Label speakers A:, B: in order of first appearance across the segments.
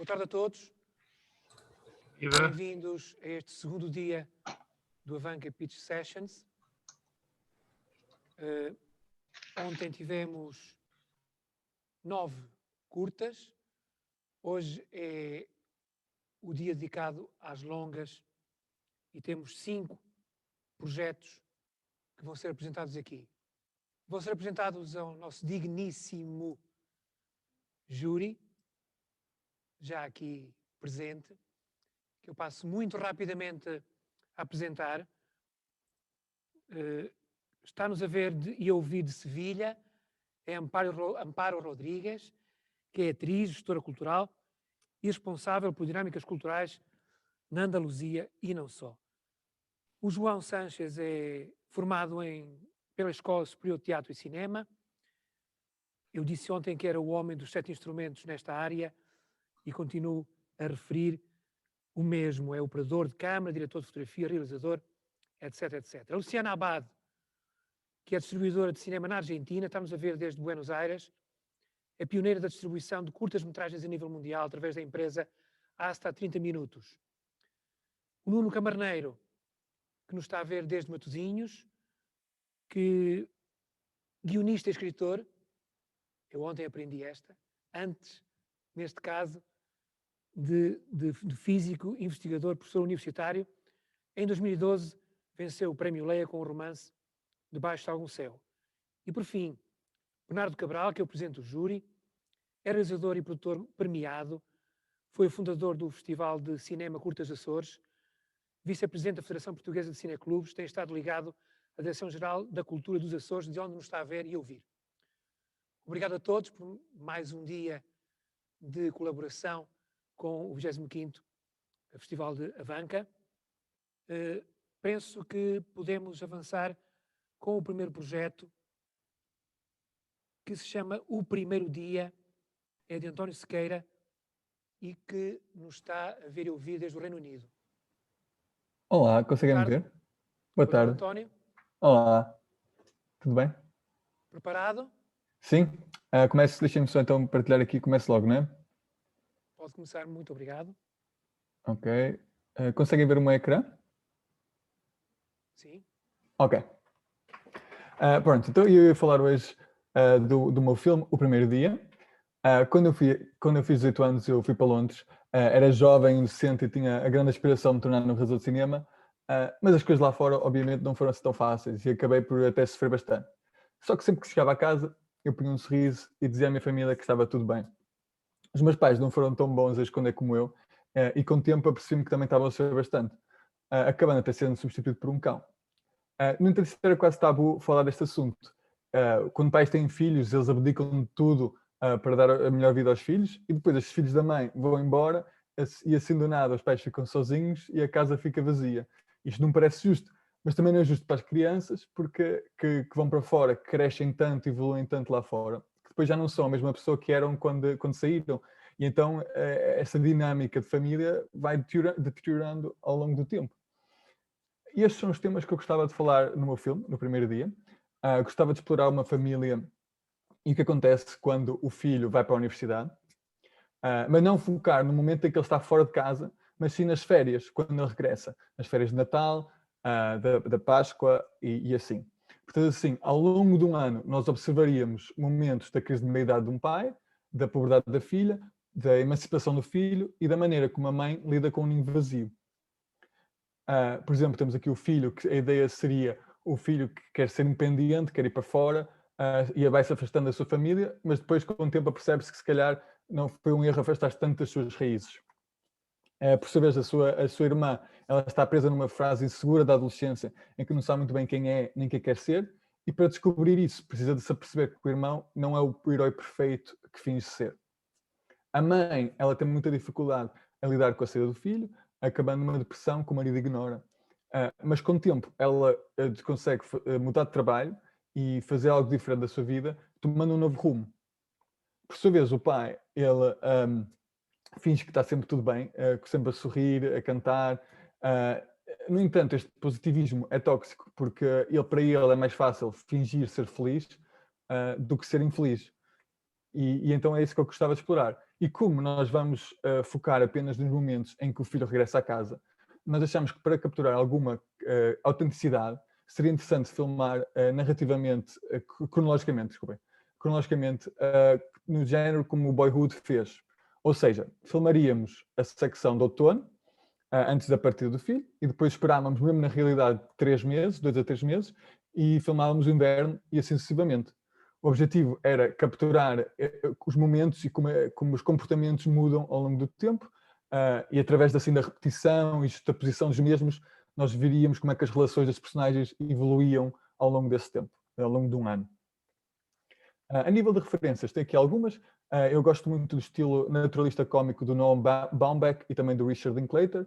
A: Boa tarde a todos. Bem-vindos a este segundo dia do Avanca Pitch Sessions. Ontem tivemos 9 curtas. Hoje é o dia dedicado às longas e temos 5 projetos que vão ser apresentados aqui. Vão ser apresentados ao nosso digníssimo júri, já aqui presente, que eu passo muito rapidamente a apresentar. Está-nos a ver e a ouvir de Sevilha, é Amparo Rodrigues, que é atriz, gestora cultural e responsável por dinâmicas culturais na Andaluzia e não só. O João Sanches é formado pela Escola Superior de Teatro e Cinema. Eu disse ontem que era o homem dos 7 instrumentos nesta área e continuo a referir o mesmo. É operador de câmara, diretor de fotografia, realizador, etc, etc. A Luciana Abad, que é distribuidora de cinema na Argentina, está-nos a ver desde Buenos Aires, é pioneira da distribuição de curtas-metragens a nível mundial através da empresa Hasta 30 Minutos. O Nuno Camarneiro, que nos está a ver desde Matosinhos, que guionista e escritor, eu ontem aprendi esta, antes, neste caso, de físico, investigador, professor universitário. Em 2012 venceu o Prémio Leia com o romance Debaixo de Algum Céu. E por fim, Bernardo Cabral, que é o presidente do júri, é realizador e produtor premiado, foi o fundador do Festival de Cinema Curtas Açores, vice-presidente da Federação Portuguesa de Cineclubes, tem estado ligado à Direção-Geral da Cultura dos Açores, de onde nos está a ver e ouvir. Obrigado a todos por mais um dia de colaboração com o 25º Festival de Avanca. Penso que podemos avançar com o primeiro projeto, que se chama O Primeiro Dia, é de António Sequeira e que nos está a ver e ouvir desde o Reino Unido.
B: Olá, conseguem-me ver? Boa tarde,
A: António.
B: Olá, tudo bem?
A: Preparado?
B: Sim, deixem-me só então partilhar aqui, começo logo, não é?
A: Pode começar, muito obrigado.
B: Ok, conseguem ver o meu ecrã?
A: Sim.
B: Ok. Pronto, então eu ia falar hoje do meu filme, O Primeiro Dia. Quando eu fiz 18 anos, eu fui para Londres, era jovem, inocente e tinha a grande aspiração de me tornar um realizador de cinema, mas as coisas lá fora, obviamente, não foram assim tão fáceis e acabei por até sofrer bastante. Só que sempre que chegava a casa, eu punha um sorriso e dizia à minha família que estava tudo bem. Os meus pais não foram tão bons a esconder como eu, e com o tempo apercebi-me que também estavam a sofrer bastante, acabando até sendo substituído por um cão. No entanto, era quase tabu falar deste assunto. Quando pais têm filhos, eles abdicam de tudo para dar a melhor vida aos filhos, e depois os filhos da mãe vão embora e assim do nada os pais ficam sozinhos e a casa fica vazia. Isto não parece justo, mas também não é justo para as crianças porque que vão para fora, que crescem tanto, evoluem tanto lá fora, que depois já não são a mesma pessoa que eram quando saíram. E então essa dinâmica de família vai deteriorando ao longo do tempo. E estes são os temas que eu gostava de falar no meu filme, no primeiro dia. Gostava de explorar uma família e o que acontece quando o filho vai para a universidade, mas não focar no momento em que ele está fora de casa, mas sim nas férias, quando ele regressa. Nas férias de Natal, da Páscoa e assim. Portanto, assim, ao longo de um ano, nós observaríamos momentos da crise de meia-idade de um pai, da pobreza da filha, da emancipação do filho e da maneira como a mãe lida com um ninho vazio. Por exemplo, temos aqui o filho, que a ideia seria o filho que quer ser independente, quer ir para fora, e vai se afastando da sua família, mas depois com o tempo percebe-se que se calhar não foi um erro afastar-se tanto das suas raízes. Por sua vez, a sua irmã, ela está presa numa fase insegura da adolescência, em que não sabe muito bem quem é nem quem quer ser, e para descobrir isso precisa de se aperceber que o irmão não é o herói perfeito que finge ser. A mãe, ela tem muita dificuldade a lidar com a saída do filho, acabando numa depressão que o marido ignora. Mas com o tempo ela consegue mudar de trabalho e fazer algo diferente da sua vida, tomando um novo rumo. Por sua vez, o pai, ele finge que está sempre tudo bem, sempre a sorrir, a cantar. No entanto, este positivismo é tóxico, porque para ele é mais fácil fingir ser feliz do que ser infeliz. E então é isso que eu gostava de explorar. E como nós vamos focar apenas nos momentos em que o filho regressa à casa, nós achamos que para capturar alguma autenticidade, seria interessante filmar narrativamente, cronologicamente, no género como o Boyhood fez. Ou seja, filmaríamos a secção de outono, antes da partida do filho, e depois esperávamos, mesmo na realidade, 3 meses, 2 a 3 meses, e filmávamos o inverno e assim sucessivamente. O objetivo era capturar os momentos e como os comportamentos mudam ao longo do tempo, e através assim da repetição e justaposição dos mesmos, nós veríamos como é que as relações das personagens evoluíam ao longo desse tempo, ao longo de um ano. A nível de referências, tem aqui algumas. Eu gosto muito do estilo naturalista cómico do Noam Baumbach e também do Richard Linklater,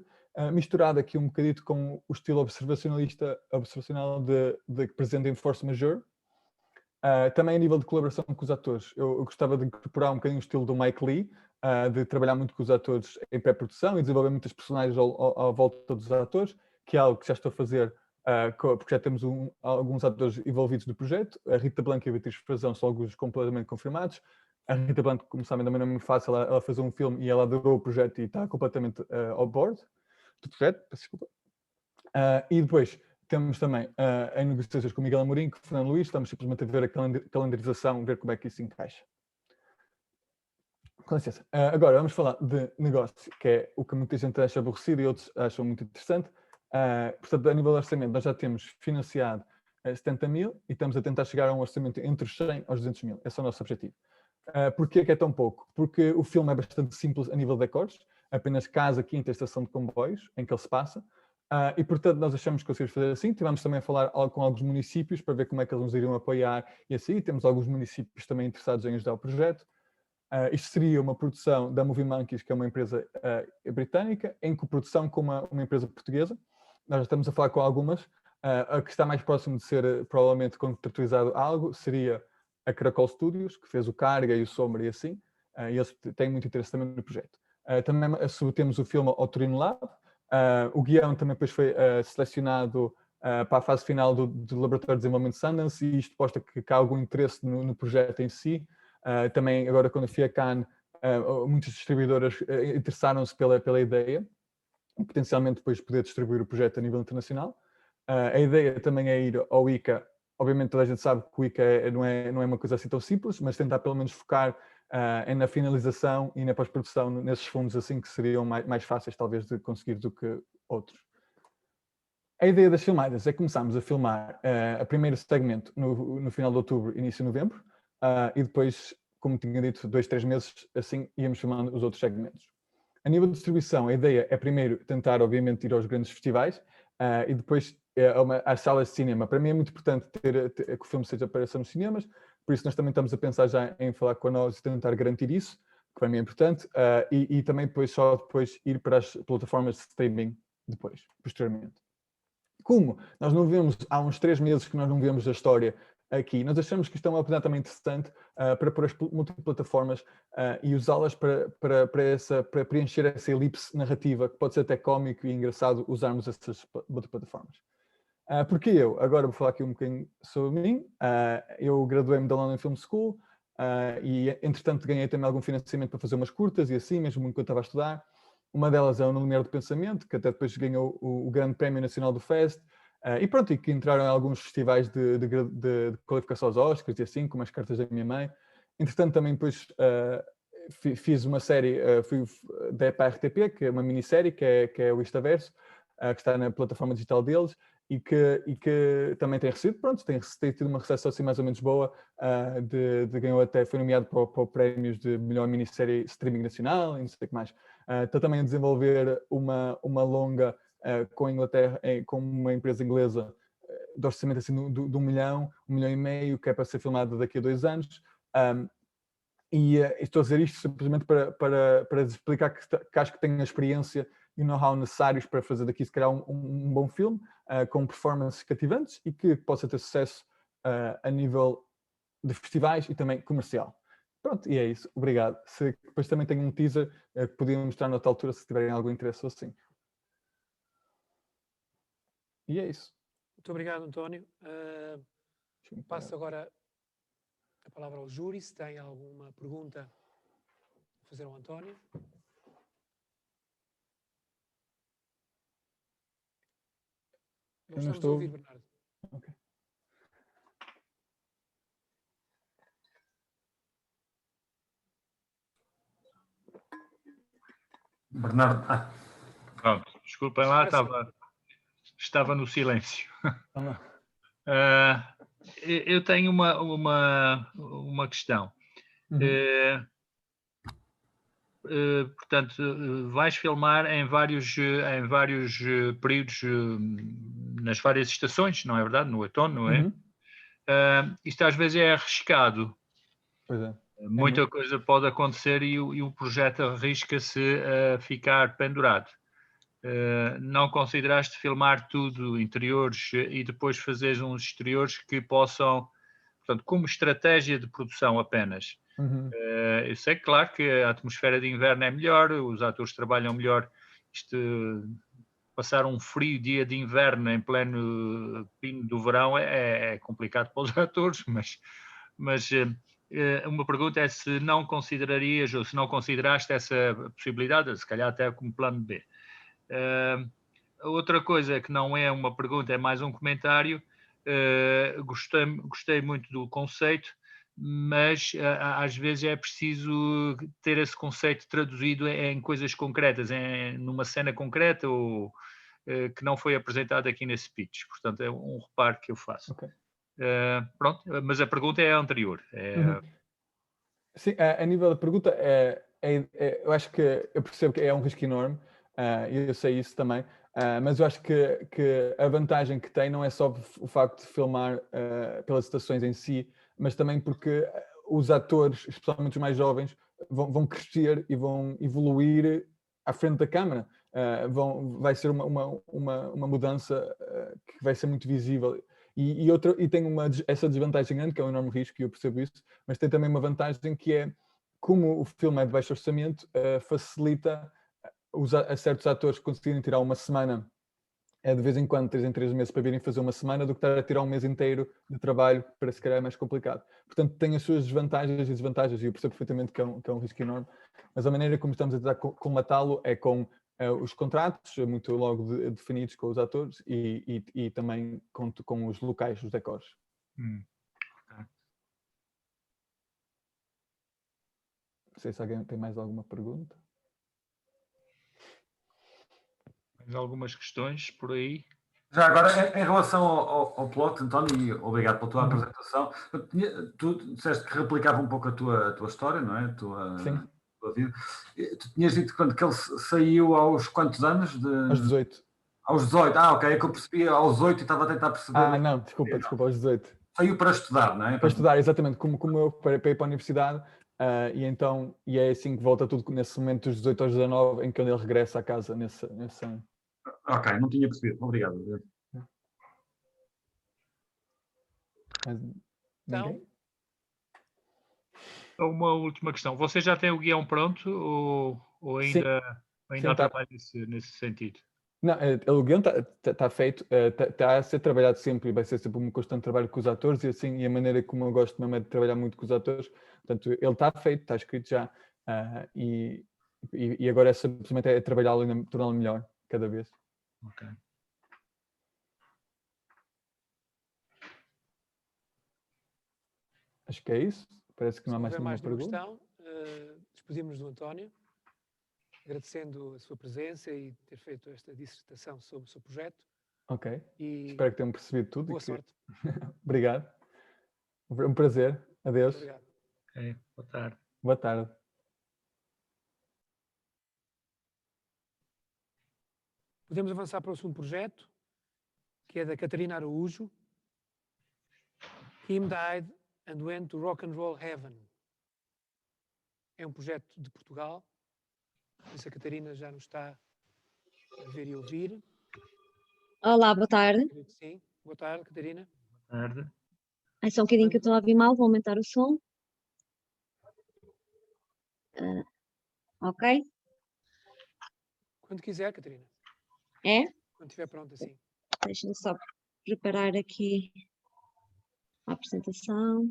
B: misturado aqui um bocadito com o estilo observacional de presente em Force Majeure. Também a nível de colaboração com os atores, eu gostava de incorporar um bocadinho o estilo do Mike Leigh, de trabalhar muito com os atores em pré-produção e desenvolver muitas personagens à volta dos atores, que é algo que já estou a fazer, porque já temos alguns atores envolvidos do projeto. A Rita Blanco e a Beatriz Frazão são alguns completamente confirmados. A Rita Blanco, como sabem, também não é muito fácil, ela fez um filme e ela adorou o projeto e está completamente ao board do projeto, peço desculpa. E depois temos também em negociações com o Miguel Amorim, com o Fernando Luís, estamos simplesmente a ver a calendarização, ver como é que isso encaixa. Com licença. Agora vamos falar de negócio, que é o que muita gente acha aborrecido e outros acham muito interessante. Portanto, a nível de orçamento, nós já temos financiado 70 mil e estamos a tentar chegar a um orçamento entre os 100 aos 200 mil. Esse é o nosso objetivo. Porquê é que é tão pouco? Porque o filme é bastante simples a nível de decors, apenas casa, quinta e estação de comboios em que ele se passa. E, portanto, nós achamos que conseguimos fazer assim. Tivemos também a falar com alguns municípios para ver como é que eles nos iriam apoiar e assim. Temos alguns municípios também interessados em ajudar o projeto. Isto seria uma produção da Movie Monkeys, que é uma empresa britânica, em coprodução com uma empresa portuguesa. Nós já estamos a falar com algumas. A que está mais próximo de ser provavelmente contratualizado algo seria a Caracol Studios, que fez o Carga e o Sombra e assim. E eles têm muito interesse também no projeto. Também submetemos o filme ao Torino Lab. O guião também depois foi selecionado para a fase final do Laboratório de Desenvolvimento Sundance, e isto mostra que há algum interesse no projeto em si. Também, agora, quando eu fui a Cannes, muitas distribuidoras interessaram-se pela ideia, e potencialmente depois poder distribuir o projeto a nível internacional. A ideia também é ir ao ICA. Obviamente, toda a gente sabe que o ICA não é uma coisa assim tão simples, mas tentar pelo menos focar na finalização e na pós-produção nesses fundos assim que seriam mais fáceis, talvez, de conseguir do que outros. A ideia das filmagens é começarmos a filmar a primeiro segmento no final de outubro, início de novembro, e depois, como tinha dito, 2, 3 meses, assim, íamos filmando os outros segmentos. A nível de distribuição, a ideia é primeiro tentar, obviamente, ir aos grandes festivais e depois às salas de cinema. Para mim é muito importante que o filme seja apareça nos cinemas, por isso nós também estamos a pensar já em falar com a nós e tentar garantir isso, que para mim é importante, e também depois ir para as plataformas de streaming depois, posteriormente. Como nós não vemos, há uns 3 meses que nós não vemos a história aqui, nós achamos que isto é uma oportunidade também interessante para pôr as multiplataformas e usá-las para preencher essa elipse narrativa, que pode ser até cómico e engraçado usarmos essas multiplataformas. Porque eu? Agora vou falar aqui um bocadinho sobre mim. Eu graduei-me da London Film School e, entretanto, ganhei também algum financiamento para fazer umas curtas e assim, mesmo enquanto estava a estudar. Uma delas é o No Lumiar do Pensamento, que até depois ganhou o Grande Prémio Nacional do Fest. E pronto, e que entraram em alguns festivais de qualificação aos Oscars e assim, como as cartas da minha mãe. Entretanto, também depois fiz uma série para a RTP, que é uma minissérie, que é o Istaverso, que está na plataforma digital deles, e que também tem recebido, pronto, tem tido uma recepção assim mais ou menos boa, ganhou até, foi nomeado para prémios de melhor minissérie streaming nacional e não sei o que mais. Está também a desenvolver uma longa com a Inglaterra, com uma empresa inglesa de orçamento assim de 1 milhão, 1 milhão e meio, que é para ser filmada daqui a 2 anos. Estou a dizer isto simplesmente para explicar que acho que tenho a experiência e o know-how necessários para fazer daqui, se calhar, um bom filme, com performances cativantes e que possa ter sucesso a nível de festivais e também comercial. Pronto, e é isso. Obrigado. Depois também tenho um teaser que podia mostrar noutra altura, se tiverem algum interesse ou assim. E é isso.
A: Muito obrigado, António. Passo agora a palavra ao júri, se tem alguma pergunta a fazer ao António. Não
B: Eu não
A: estamos a
B: estou.
A: ouvir, Bernardo.
B: Ok.
C: Bernardo,
D: Pronto, desculpem lá,
A: Agora sim.
D: estava no silêncio.
B: Vamos lá.
D: Eu tenho uma questão.
B: Uhum.
D: Portanto, vais filmar em vários períodos, nas várias estações, não é verdade? No outono, não é?
B: Uhum.
D: Isto às vezes é arriscado.
B: Pois é.
D: Muita coisa pode acontecer e o projeto arrisca-se a ficar pendurado. Não consideraste filmar tudo interiores e depois fazeres uns exteriores que possam, portanto, como estratégia de produção apenas.
B: Uhum.
D: Eu sei, claro, que a atmosfera de inverno é melhor, os atores trabalham melhor. Passar um frio dia de inverno em pleno pino do verão é complicado para os atores, mas uma pergunta é se não considerarias ou se não consideraste essa possibilidade, se calhar até como plano B. Outra coisa que não é uma pergunta, é mais um comentário. Gostei muito do conceito, mas às vezes é preciso ter esse conceito traduzido em coisas concretas, numa cena concreta ou que não foi apresentado aqui nesse pitch. Portanto, é um reparo que eu faço.
B: Ok.
D: Pronto, mas a pergunta é a anterior.
B: Uhum. Sim, a nível da pergunta, eu acho que eu percebo que é um risco enorme, eu sei isso também, mas eu acho que a vantagem que tem não é só o facto de filmar pelas estações em si, mas também porque os atores, especialmente os mais jovens, vão crescer e vão evoluir à frente da câmara. Vai ser uma mudança que vai ser muito visível. E tem essa desvantagem grande, que é um enorme risco, e eu percebo isso, mas tem também uma vantagem que é, como o filme é de baixo orçamento, facilita a certos atores conseguirem tirar uma semana, de vez em quando, 3 em 3 meses, para virem fazer uma semana, do que estar a tirar um mês inteiro de trabalho, para se calhar é mais complicado. Portanto, tem as suas vantagens e desvantagens, e eu percebo perfeitamente que é um risco enorme, mas a maneira como estamos a tentar comatá-lo é com os contratos muito logo definidos com os atores e também com os locais, os decors.
D: Okay.
B: Não sei se alguém tem mais alguma pergunta.
D: Mais algumas questões por aí?
C: já agora, em relação ao plot, António, e obrigado pela tua apresentação, tu disseste que replicava um pouco a tua história, não é?
B: Sim.
C: Tua vida. Tu tinhas dito que ele saiu aos quantos anos?
B: Aos 18.
C: Aos 18, ok, é que eu percebi aos 8 e estava a tentar perceber.
B: Não, desculpa, aos 18.
C: Saiu para estudar, não é?
B: Para estudar, exatamente, como eu para ir para a universidade, e é assim que volta tudo nesse momento dos 18 aos 19, em que ele regressa à casa nesse ano.
C: Ok, não tinha percebido, obrigado.
B: Mas
A: Então,
D: Uma última questão. Você já tem o guião pronto ou ainda há
B: tá.
D: trabalho nesse sentido?
B: Não, o guião está feito, está a ser trabalhado sempre, e vai ser sempre um constante trabalho com os atores, e a maneira como eu gosto mesmo é de trabalhar muito com os atores. Portanto, ele está feito, está escrito já, e agora é simplesmente trabalhá-lo e torná-lo melhor cada vez.
D: Ok.
B: Acho que é isso. Parece que
A: se
B: não há
A: não
B: mais
A: houver
B: nenhuma
A: mais nenhuma
B: pergunta.
A: questão, despedimos do António, agradecendo a sua presença e ter feito esta dissertação sobre o seu projeto.
B: Ok.
A: E
B: espero que tenham percebido tudo.
A: boa sorte.
B: Obrigado. Um prazer. Adeus.
A: Muito obrigado.
D: Ok, boa tarde.
B: Boa tarde.
A: Podemos avançar para o segundo projeto, que é da Catarina Araújo. Kim died and went to rock and roll heaven. É um projeto de Portugal. Se a Catarina já nos está a ver e ouvir.
E: Olá, boa tarde.
A: Acredito que sim. Boa tarde, Catarina.
D: Boa tarde.
E: É só um bocadinho que eu estou a ouvir mal, vou aumentar o som. Ok?
A: Quando quiser, Catarina.
E: É?
A: Quando estiver pronta, sim.
E: Deixa-me só preparar aqui a apresentação.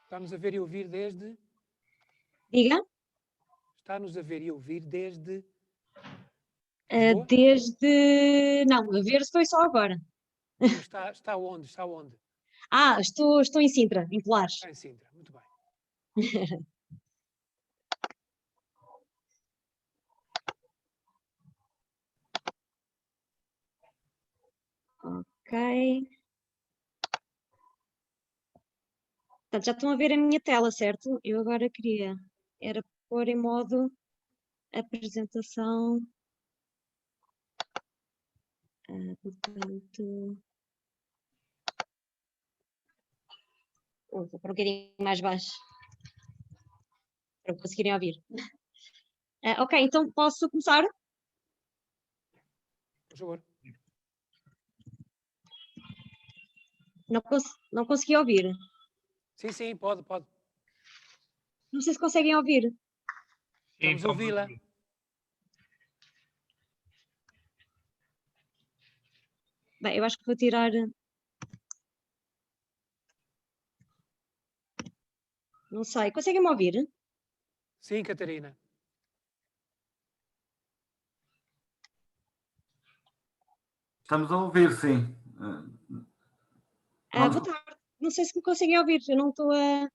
A: Está-nos a ver e ouvir desde
E: Diga?
A: Está-nos a ver e ouvir desde Lisboa?
E: Desde. Não, a ver estou só agora.
A: Mas está onde? Está onde?
E: Estou em Sintra, em Colares.
A: Está em Sintra. Muito bem.
E: Ok. Portanto, já estão a ver a minha tela, certo? Eu agora queria era pôr em modo apresentação. Portanto, vou pôr um bocadinho mais baixo para conseguirem ouvir. Ok, então posso começar?
A: Por favor.
E: Não consegui ouvir.
A: Sim, pode.
E: Não sei se conseguem ouvir.
A: Vamos
D: Então,
A: ouvi-la.
E: Bem, eu acho que vou tirar. Não sei. Conseguem-me ouvir?
A: Sim, Catarina.
C: Estamos a ouvir, sim.
E: Boa tarde. Não sei se me conseguem ouvir. Eu não estou a.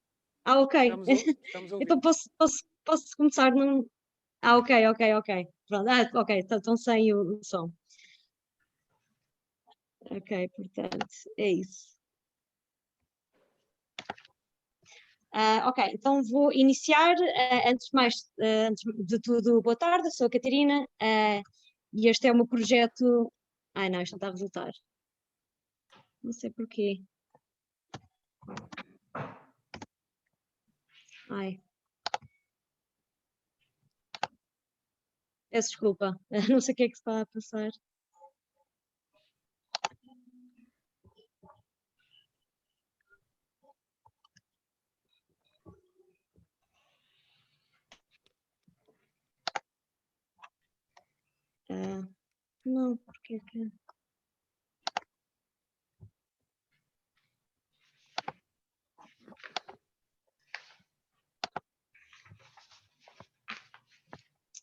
E: Ok.
A: Estamos a ouvir.
E: Então posso começar num. Ok. Pronto. Ok. Estão sem o som. Ok, portanto, é isso. Ok, então vou iniciar. Antes de tudo, boa tarde, sou a Catarina e este é o meu projeto. Ai não, isto não está a resultar. Não sei porquê. Ai. Peço desculpa, não sei o que é que se está a passar. Não, porque que.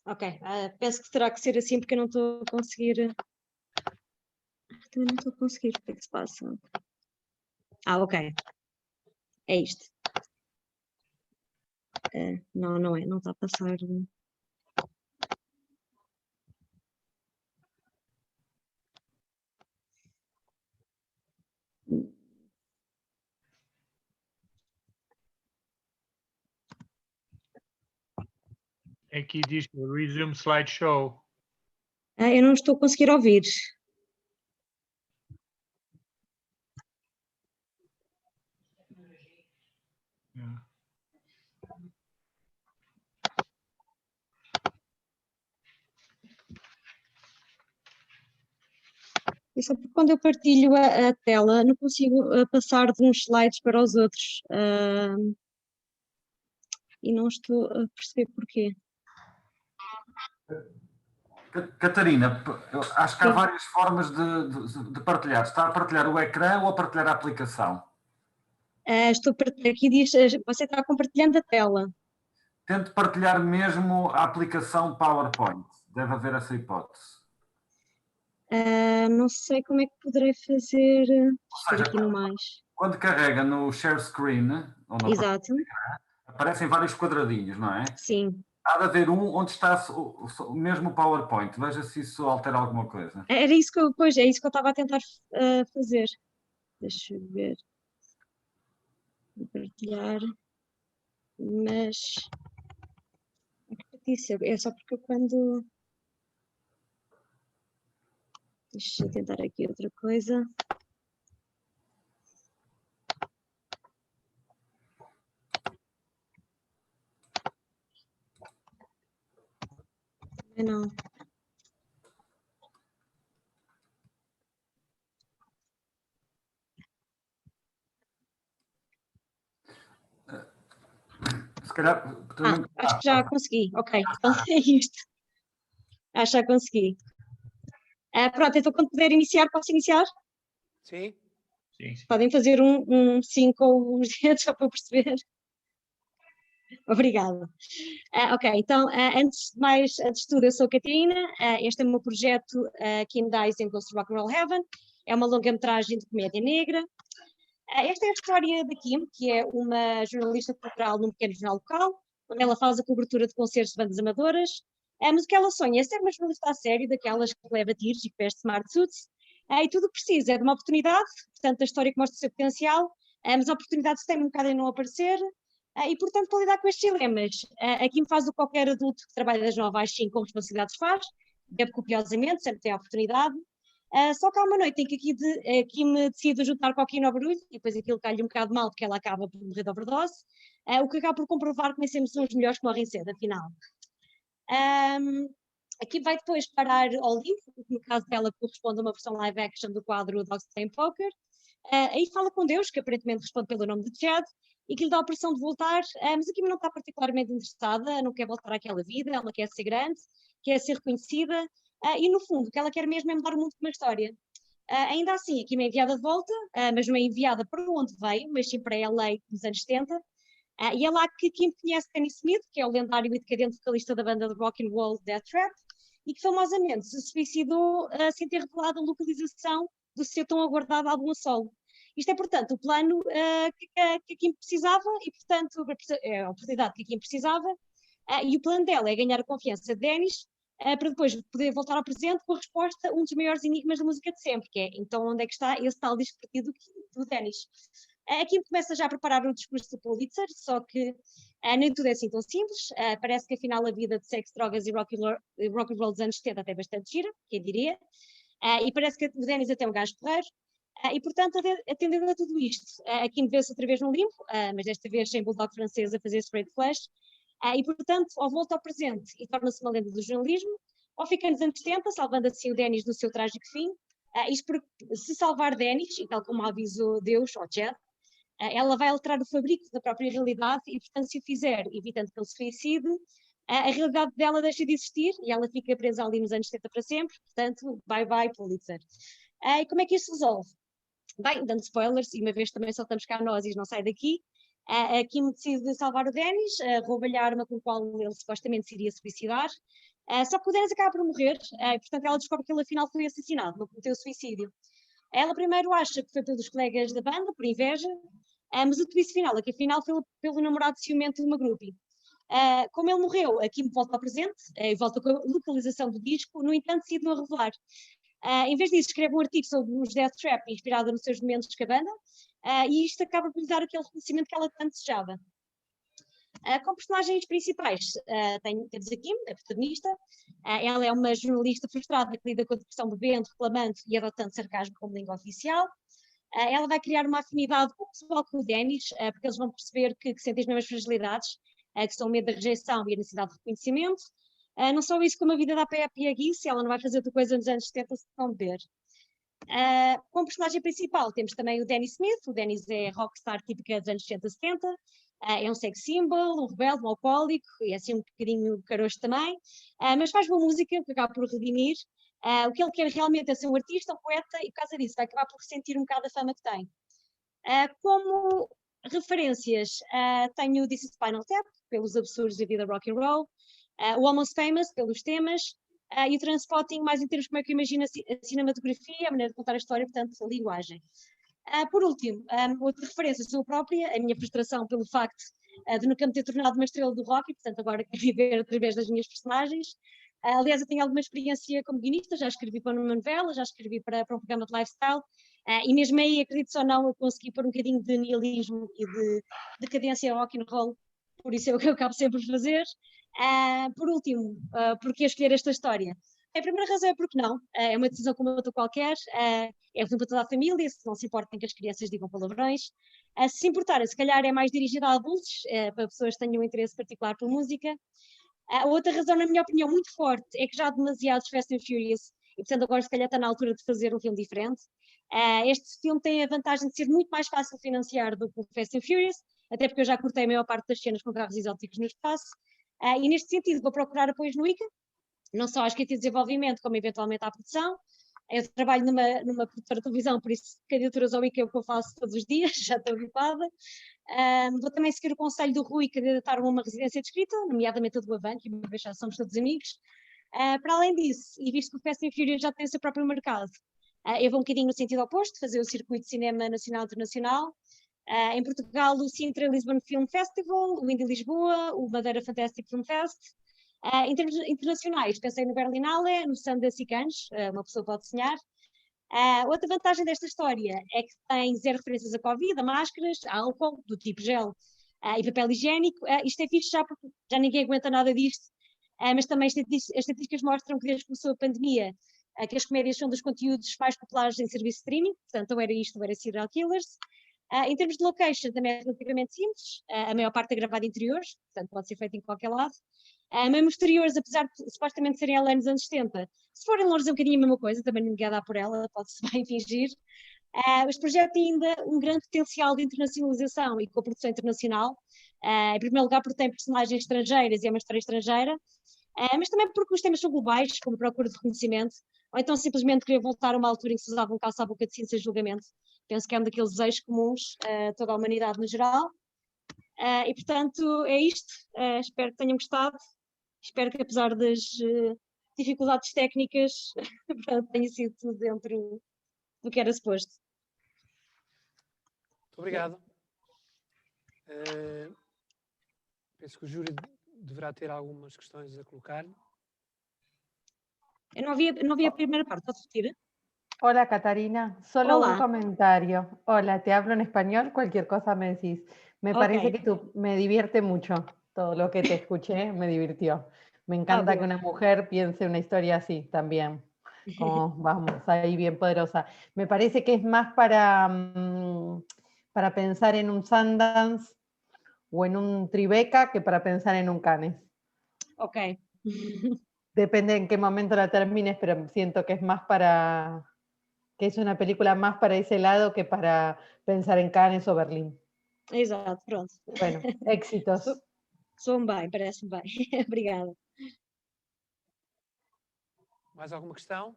E: Ok, penso que terá que ser assim porque eu não estou a conseguir. Também não estou a conseguir, o que é que se passa? Ok. É isto. Não é, não está a passar.
D: aqui diz resume slideshow.
E: Eu não estou a conseguir ouvir. É só porque quando eu partilho a tela não consigo passar de uns slides para os outros. E não estou a perceber porquê.
C: Catarina, eu acho que há
E: Sim.
C: várias formas de partilhar. Está a partilhar o ecrã ou a partilhar a aplicação?
E: Estou a partilhar, aqui diz, você está compartilhando a tela.
C: Tente partilhar mesmo a aplicação PowerPoint. Deve haver essa hipótese.
E: Não sei como é que poderei fazer. Deixa eu ver
C: seja,
E: aqui no mais.
C: Quando carrega no share screen, ou no
E: Exato.
C: aparecem vários quadradinhos, não é?
E: Sim.
C: Há de haver um onde está o mesmo PowerPoint. Veja se isso altera alguma coisa.
E: Era isso que é isso que eu estava a tentar fazer. Deixa eu ver. Vou partilhar. Mas. É só porque eu quando. Deixa eu tentar aqui outra coisa. Não.
C: Se calhar.
E: Acho que já consegui. Ok, então é isto. Acho que já consegui. Pronto, então quando puder iniciar, posso iniciar?
A: Sim.
D: Sim.
E: Podem fazer um sim com os dedos só para eu perceber. Obrigada. Ok, então, antes de tudo, eu sou a Catarina. Este é o meu projeto Kim Dies and Goes to Rock and Roll Heaven. É uma longa-metragem de comédia negra. Esta é a história da Kim, que é uma jornalista cultural num pequeno jornal local, onde ela faz a cobertura de concertos de bandas amadoras. Mas o que ela sonha é ser uma jornalista a sério, daquelas que leva tiros e que veste smart suits. E tudo o que precisa é de uma oportunidade, portanto, a história que mostra o seu potencial, mas a oportunidade se tem um bocado em não aparecer. E, portanto, para lidar com estes dilemas, a Kim faz o que qualquer adulto que trabalha das 9 às 5 com responsabilidades faz, bebe copiosamente, sempre tem a oportunidade. Só que há uma noite em que a Kim decide juntar cocaína ao barulho, e depois aquilo cai-lhe um bocado mal, porque ela acaba por morrer de overdose, o que acaba por comprovar que nem sempre são os melhores que morrem cedo, afinal. A Kim vai depois parar ao livro, que no caso dela corresponde a uma versão live action do quadro Dogs Playing Poker. Aí fala com Deus, que aparentemente responde pelo nome de Chad, e que lhe dá a pressão de voltar, mas a Kim não está particularmente interessada, não quer voltar àquela vida, ela quer ser grande, quer ser reconhecida, e no fundo o que ela quer mesmo é mudar o mundo com uma história. Ainda assim, a Kim é enviada de volta, mas não é enviada para onde veio, mas sim para LA nos anos 70, e é lá que Kim conhece Danny Smith, que é o lendário e decadente vocalista da banda de rock and roll Death Trap, e que famosamente se suicidou sem ter revelado a localização do seu tão aguardado álbum a solo. Isto é, portanto, o plano que a Kim precisava e, portanto, a oportunidade que a Kim precisava, e o plano dela é ganhar a confiança de Dennis para depois poder voltar ao presente com a resposta a um dos maiores enigmas da música de sempre, que é, então, onde é que está esse tal disco perdido do Dennis? A Kim começa já a preparar o discurso do Pulitzer, só que nem tudo é assim tão simples. Parece que, afinal, a vida de sexo, drogas e rock and roll dos anos 70 até bastante gira, quem diria. E parece que o Dennis até é um gajo porreiro. E, portanto, atendendo a tudo isto, a Kim vê-se outra vez no limbo, mas desta vez sem bulldog francês a fazer straight flash. E, portanto, ou volta ao presente e torna-se uma lenda do jornalismo, ou fica nos anos 70, salvando assim o Dennis do seu trágico fim. Isto porque, se salvar Dennis, e tal como avisou Deus, ou Chad, ela vai alterar o fabrico da própria realidade e, portanto, se o fizer, evitando que ele se suicide, a realidade dela deixa de existir e ela fica presa ali nos anos 70 para sempre. Portanto, bye bye Pulitzer. E como é que isto se resolve? Bem, dando spoilers, e uma vez também soltamos cá nós e não sai daqui, a Kim decide salvar o Dennis, rouba-lhe a arma com a qual ele supostamente se iria suicidar, só que o Dennis acaba por morrer, e portanto ela descobre que ele afinal foi assassinado, não cometeu suicídio. Ela primeiro acha que foi pelos colegas da banda, por inveja, mas o twist final é que afinal foi pelo namorado ciumento de uma groupie. Como ele morreu, a Kim volta ao presente e volta com a localização do disco, no entanto decide não revelar. Em vez disso, escreve um artigo sobre os Death Trap, inspirado nos seus momentos com a banda, e isto acaba por lhe dar aquele reconhecimento que ela tanto desejava. Com personagens principais, temos a Kim, a protagonista. Ela é uma jornalista frustrada que lida com a depressão bebendo, reclamando e adotando sarcasmo como língua oficial. Ela vai criar uma afinidade com o pessoal com o Dennis, porque eles vão perceber que sentem as mesmas fragilidades, que são o medo da rejeição e a necessidade de reconhecimento. Não só isso, como a vida dá pé a piaguice, ela não vai fazer outra coisa nos anos 70 se não beber. Como personagem principal temos também o Danny Smith. O Dennis é rockstar típica dos anos 60 e 70, é um sex symbol, um rebelde, um alcoólico e assim um bocadinho caroço também, mas faz boa música, que acaba por redimir. O que ele quer realmente é ser um artista, um poeta, e por causa disso vai acabar por ressentir um bocado a fama que tem. Como referências, tenho o This is Spinal Tap, pelos absurdos da vida rock and roll, o Almost Famous, pelos temas, e o Trainspotting, mais em termos como é que eu imagino a cinematografia, a maneira de contar a história, portanto, a linguagem. Por último, outra referência sou própria, a minha frustração pelo facto de nunca me ter tornado uma estrela do rock, e portanto agora quero viver através das minhas personagens. Aliás, eu tenho alguma experiência como guionista, já escrevi para uma novela, já escrevi para um programa de lifestyle, e mesmo aí, acredito ou não, eu consegui pôr um bocadinho de nihilismo e de decadência ao rock and roll, por isso é o que eu acabo sempre a fazer. Por último, porque escolher esta história? A primeira razão é porque não, é uma decisão como outra qualquer, é um filme para toda a família, se não se importem que as crianças digam palavrões. Se se importarem, se calhar é mais dirigida a adultos, para pessoas que tenham um interesse particular por música. A outra razão, na minha opinião, muito forte, é que já há demasiados Fast and Furious, e portanto agora se calhar está na altura de fazer um filme diferente. Este filme tem a vantagem de ser muito mais fácil de financiar do que o Fast and Furious, até porque eu já cortei a maior parte das cenas com carros exóticos no espaço, e neste sentido vou procurar apoios no ICA, não só à escrita e desenvolvimento, como eventualmente à produção. Eu trabalho numa produtora de televisão, por isso candidaturas ao ICA é o que eu faço todos os dias, já estou habituada. Vou também seguir o conselho do Rui, candidatar-me a uma residência de escrita, nomeadamente a do Avante, que uma vez já somos todos amigos. Para além disso, e visto que o Fast and Furious já tem o seu próprio mercado, eu vou um bocadinho no sentido oposto, fazer o circuito de cinema nacional e internacional. Em Portugal, o Sintra Lisbon Film Festival, o Indie Lisboa, o Madeira Fantastic Film Fest. Em termos internacionais, pensei no Berlinale, no Sundance e Cannes, uma pessoa pode sonhar. Outra vantagem desta história é que tem zero referências a Covid, a máscaras, a álcool, do tipo gel e papel higiênico. Isto é fixe já porque já ninguém aguenta nada disto, mas também as estatísticas mostram que desde que começou a pandemia, que as comédias são dos conteúdos mais populares em serviço de streaming, portanto, ou era isto ou era Serial Killers. Em termos de location, também é relativamente simples, a maior parte é gravada em interiores, portanto pode ser feito em qualquer lado. Mesmo exteriores, apesar de supostamente serem LA nos anos 70, se forem longe é um bocadinho a mesma coisa, também ninguém dá por ela, pode-se bem fingir. Este projeto tem ainda um grande potencial de internacionalização e coprodução internacional, em primeiro lugar porque tem personagens estrangeiras e é uma história estrangeira, mas também porque os temas são globais, como procura de reconhecimento, ou então simplesmente querer voltar a uma altura em que se usava um calço à boca de cinza sem julgamento. Penso que é um daqueles desejos comuns a toda a humanidade no geral. E portanto é isto, espero que tenham gostado, espero que apesar das dificuldades técnicas tenha sido tudo dentro do que era suposto.
A: Muito obrigado. Penso que o júri deverá ter algumas questões a colocar.
E: Eu não vi a primeira parte, posso repetir?
F: Hola, Catarina. Solo un
E: Hola.
F: comentario. Hola, te hablo en español, cualquier cosa me decís. Me parece
E: Ok.
F: que me divierte mucho todo lo que te escuché, me divirtió. Me encanta que
E: boa.
F: una mujer piense una historia así también, como vamos, ahí bien poderosa. Me parece que es más para pensar en un Sundance o en un Tribeca que para pensar en un Cannes.
E: Ok.
F: Depende en qué momento la termines, pero siento que es más que es una película más para ese lado que para pensar en Cannes o Berlín.
E: Exato, pronto.
F: Bueno, éxitos.
E: Soa-me bem, parece-me bem. Obrigada.
A: Mais alguma questão?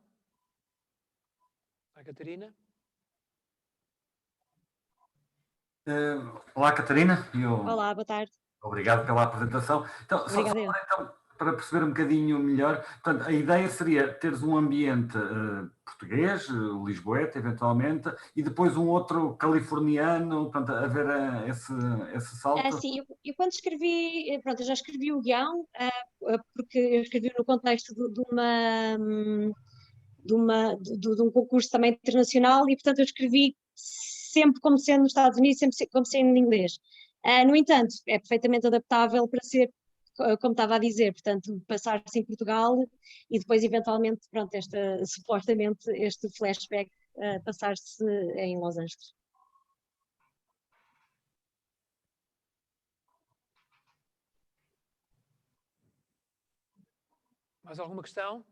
A: A Catarina?
C: Olá, Catarina.
E: Olá, boa tarde.
C: Obrigado pela apresentação. Então,
E: Obrigada eu.
C: para perceber um bocadinho melhor, portanto, a ideia seria teres um ambiente português, lisboeta, eventualmente, e depois um outro californiano, portanto, haver esse salto.
E: Sim, eu quando escrevi, pronto, eu já escrevi o guião, porque eu escrevi no contexto de um concurso também internacional e, portanto, eu escrevi sempre como sendo nos Estados Unidos, sempre como sendo em inglês. No entanto, é perfeitamente adaptável para ser, como estava a dizer, portanto, passar-se em Portugal e depois, eventualmente, pronto, supostamente, este flashback passar-se em Los Angeles.
A: Mais alguma questão?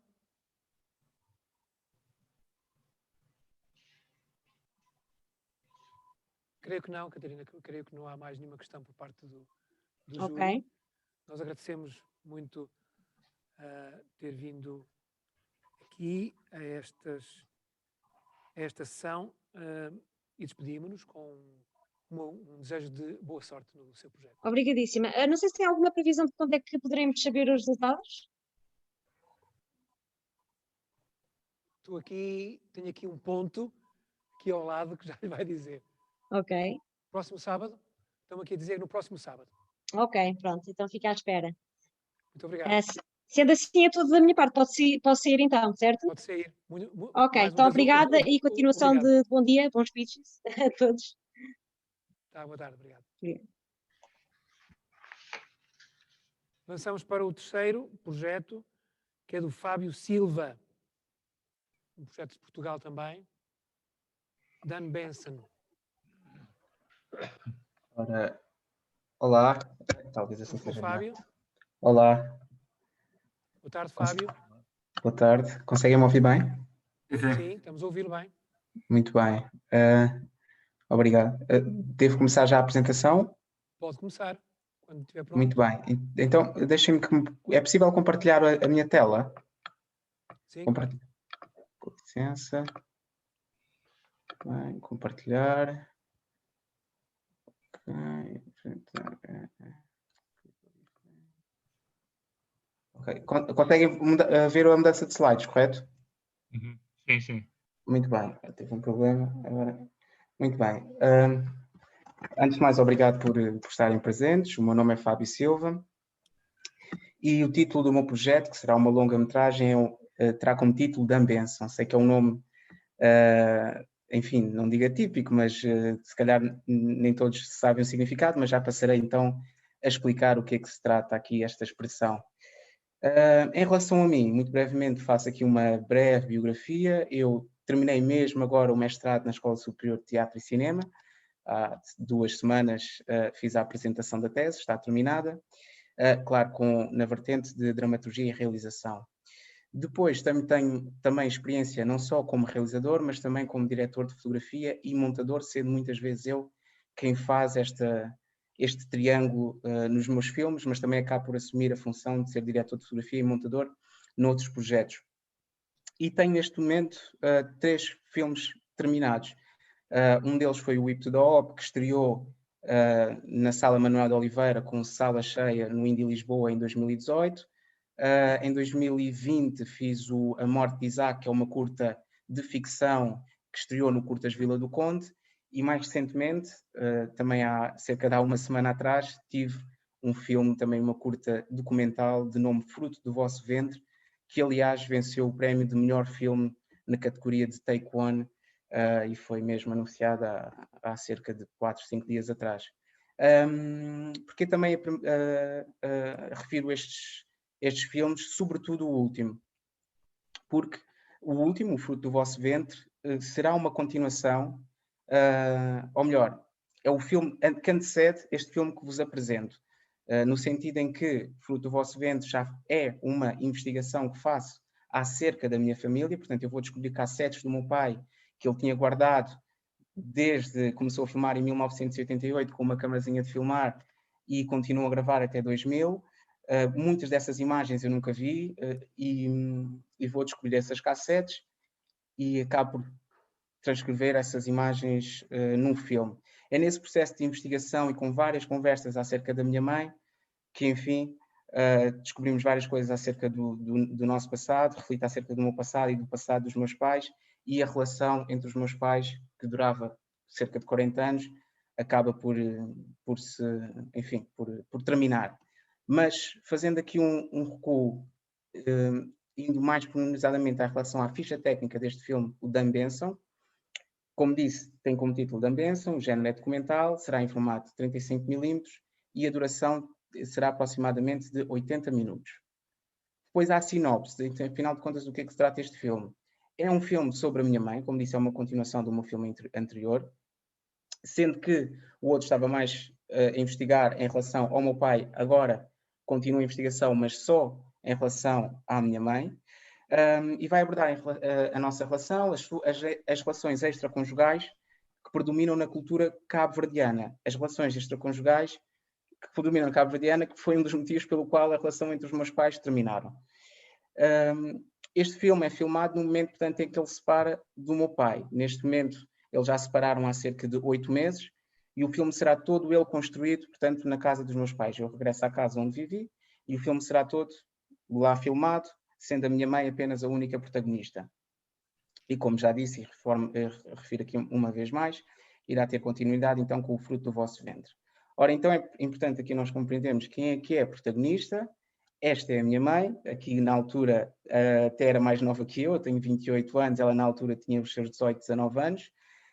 A: Creio que não, Catarina. Creio que não há mais nenhuma questão por parte do júri.
E: Ok.
A: Nós agradecemos muito ter vindo aqui a esta sessão e despedimos-nos com um desejo de boa sorte no seu projeto.
E: Obrigadíssima. Não sei se tem alguma previsão de quando é que poderemos saber os resultados?
A: Tenho aqui um ponto aqui ao lado que já lhe vai dizer.
E: Ok.
A: Próximo sábado? Estamos aqui a dizer no próximo sábado.
E: Ok, pronto, então fica à espera.
A: Muito obrigado.
E: Sendo assim, é tudo da minha parte. Posso sair então, certo?
A: Pode sair.
E: Ok,
A: mais uma
E: então
A: vez,
E: obrigada e continuação
A: obrigado.
E: de bom dia, bons speeches a todos.
A: Tá, boa tarde, obrigado.
E: Obrigada.
A: Lançamos para o terceiro projeto, que é do Fábio Silva, um projeto de Portugal também. Dan Benson.
G: Ora, olá, talvez assim
A: Estamos com o
G: seja melhor.
A: Fábio.
G: Olá,
A: Boa tarde, Fábio.
G: boa tarde. Conseguem-me ouvir bem?
A: Sim, estamos a ouvi-lo bem.
G: Muito bem. Obrigado. Devo começar já a apresentação?
A: Pode começar, quando estiver pronto.
G: Muito bem. Então, deixem-me que... É possível compartilhar a minha tela?
A: Sim,
G: Compartilhar. Com licença. Bem, compartilhar. Ok. Ok. Conseguem ver a mudança de slides, correto?
D: Uhum. Sim, sim.
G: Muito bem. Teve um problema agora. Muito bem. Antes de mais, obrigado por estarem presentes. O meu nome é Fábio Silva e o título do meu projeto, que será uma longa-metragem, terá como título Dambenção. Sei que é um nome, enfim, não digo atípico, mas se calhar nem todos sabem o significado, mas já passarei então a explicar o que é que se trata aqui esta expressão. Em relação a mim, muito brevemente faço aqui uma breve biografia. Eu terminei mesmo agora o mestrado na Escola Superior de Teatro e Cinema. Há 2 semanas fiz a apresentação da tese, está terminada, claro, na vertente de dramaturgia e realização. Depois tenho também experiência não só como realizador, mas também como diretor de fotografia e montador, sendo muitas vezes eu quem faz este triângulo nos meus filmes, mas também acabo por assumir a função de ser diretor de fotografia e montador noutros projetos. E tenho neste momento 3 filmes terminados. Um deles foi o Whip to the Hop, que estreou na Sala Manuel de Oliveira, com sala cheia no Indy Lisboa em 2018. Em 2020 fiz A Morte de Isaac, que é uma curta de ficção que estreou no Curtas Vila do Conde. E mais recentemente, também há cerca de uma semana atrás, tive um filme, também uma curta documental de nome Fruto do Vosso Ventre, que aliás venceu o prémio de melhor filme na categoria de Take One, e foi mesmo anunciada há cerca de 4, 5 dias atrás. Porque também refiro estes filmes, sobretudo o último, porque o último, O Fruto do Vosso Ventre, será uma continuação, ou melhor, é o filme que antecede este filme que vos apresento, no sentido em que Fruto do Vosso Ventre já é uma investigação que faço acerca da minha família, portanto eu vou descobrir cassetes do meu pai que ele tinha guardado desde que começou a filmar em 1988 com uma câmerazinha de filmar e continuou a gravar até 2000. Muitas dessas imagens eu nunca vi e vou descobrir essas cassetes e acabo por transcrever essas imagens num filme. É nesse processo de investigação e com várias conversas acerca da minha mãe que, enfim, descobrimos várias coisas acerca do nosso passado, reflito acerca do meu passado e do passado dos meus pais, e a relação entre os meus pais, que durava cerca de 40 anos, acaba por terminar. Mas, fazendo aqui um recuo, indo mais pormenorizadamente à relação à ficha técnica deste filme, o Dambenção, como disse, tem como título Dambenção, o género é documental, será em formato 35mm e a duração será aproximadamente de 80 minutos. Depois há a sinopse, então, afinal de contas, do que é que se trata este filme? É um filme sobre a minha mãe, como disse, é uma continuação do meu filme anterior, sendo que o outro estava mais a investigar em relação ao meu pai, agora continua a investigação, mas só em relação à minha mãe, e vai abordar a nossa relação, as relações extraconjugais que predominam na cultura cabo-verdiana, as relações extraconjugais que predominam na cabo-verdiana, que foi um dos motivos pelo qual a relação entre os meus pais terminaram. Este filme é filmado no momento, portanto, em que ele se separa do meu pai. Neste momento, eles já se separaram há cerca de 8 meses e o filme será todo ele construído, portanto, na casa dos meus pais. Eu regresso à casa onde vivi e o filme será todo lá filmado, sendo a minha mãe apenas a única protagonista. E como já disse, e refiro aqui uma vez mais, irá ter continuidade então com O Fruto do Vosso Ventre. Ora, então é importante aqui nós compreendermos quem é que é a protagonista. Esta é a minha mãe, aqui na altura até era mais nova que eu tenho 28 anos, ela na altura tinha os seus 18, 19 anos.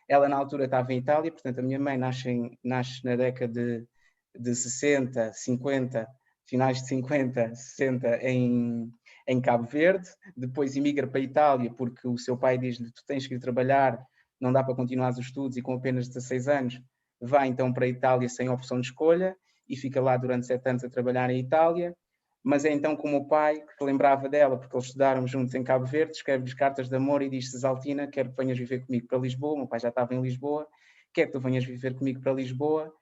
G: Ela na altura estava em Itália, portanto a minha mãe nasce na década de 60, 50, finais de 50, 60 em Cabo Verde, depois emigra para a Itália porque o seu pai diz-lhe: tu tens que ir trabalhar, não dá para continuar os estudos, e com apenas 16 anos vai então para a Itália sem opção de escolha e fica lá durante 7 anos a trabalhar em Itália. Mas é então com o meu pai, que lembrava dela, porque eles estudaram juntos em Cabo Verde, escreve-lhes cartas de amor e diz: Cesaltina, quero que venhas viver comigo para Lisboa. O meu pai já estava em Lisboa, quero que tu venhas viver comigo para Lisboa.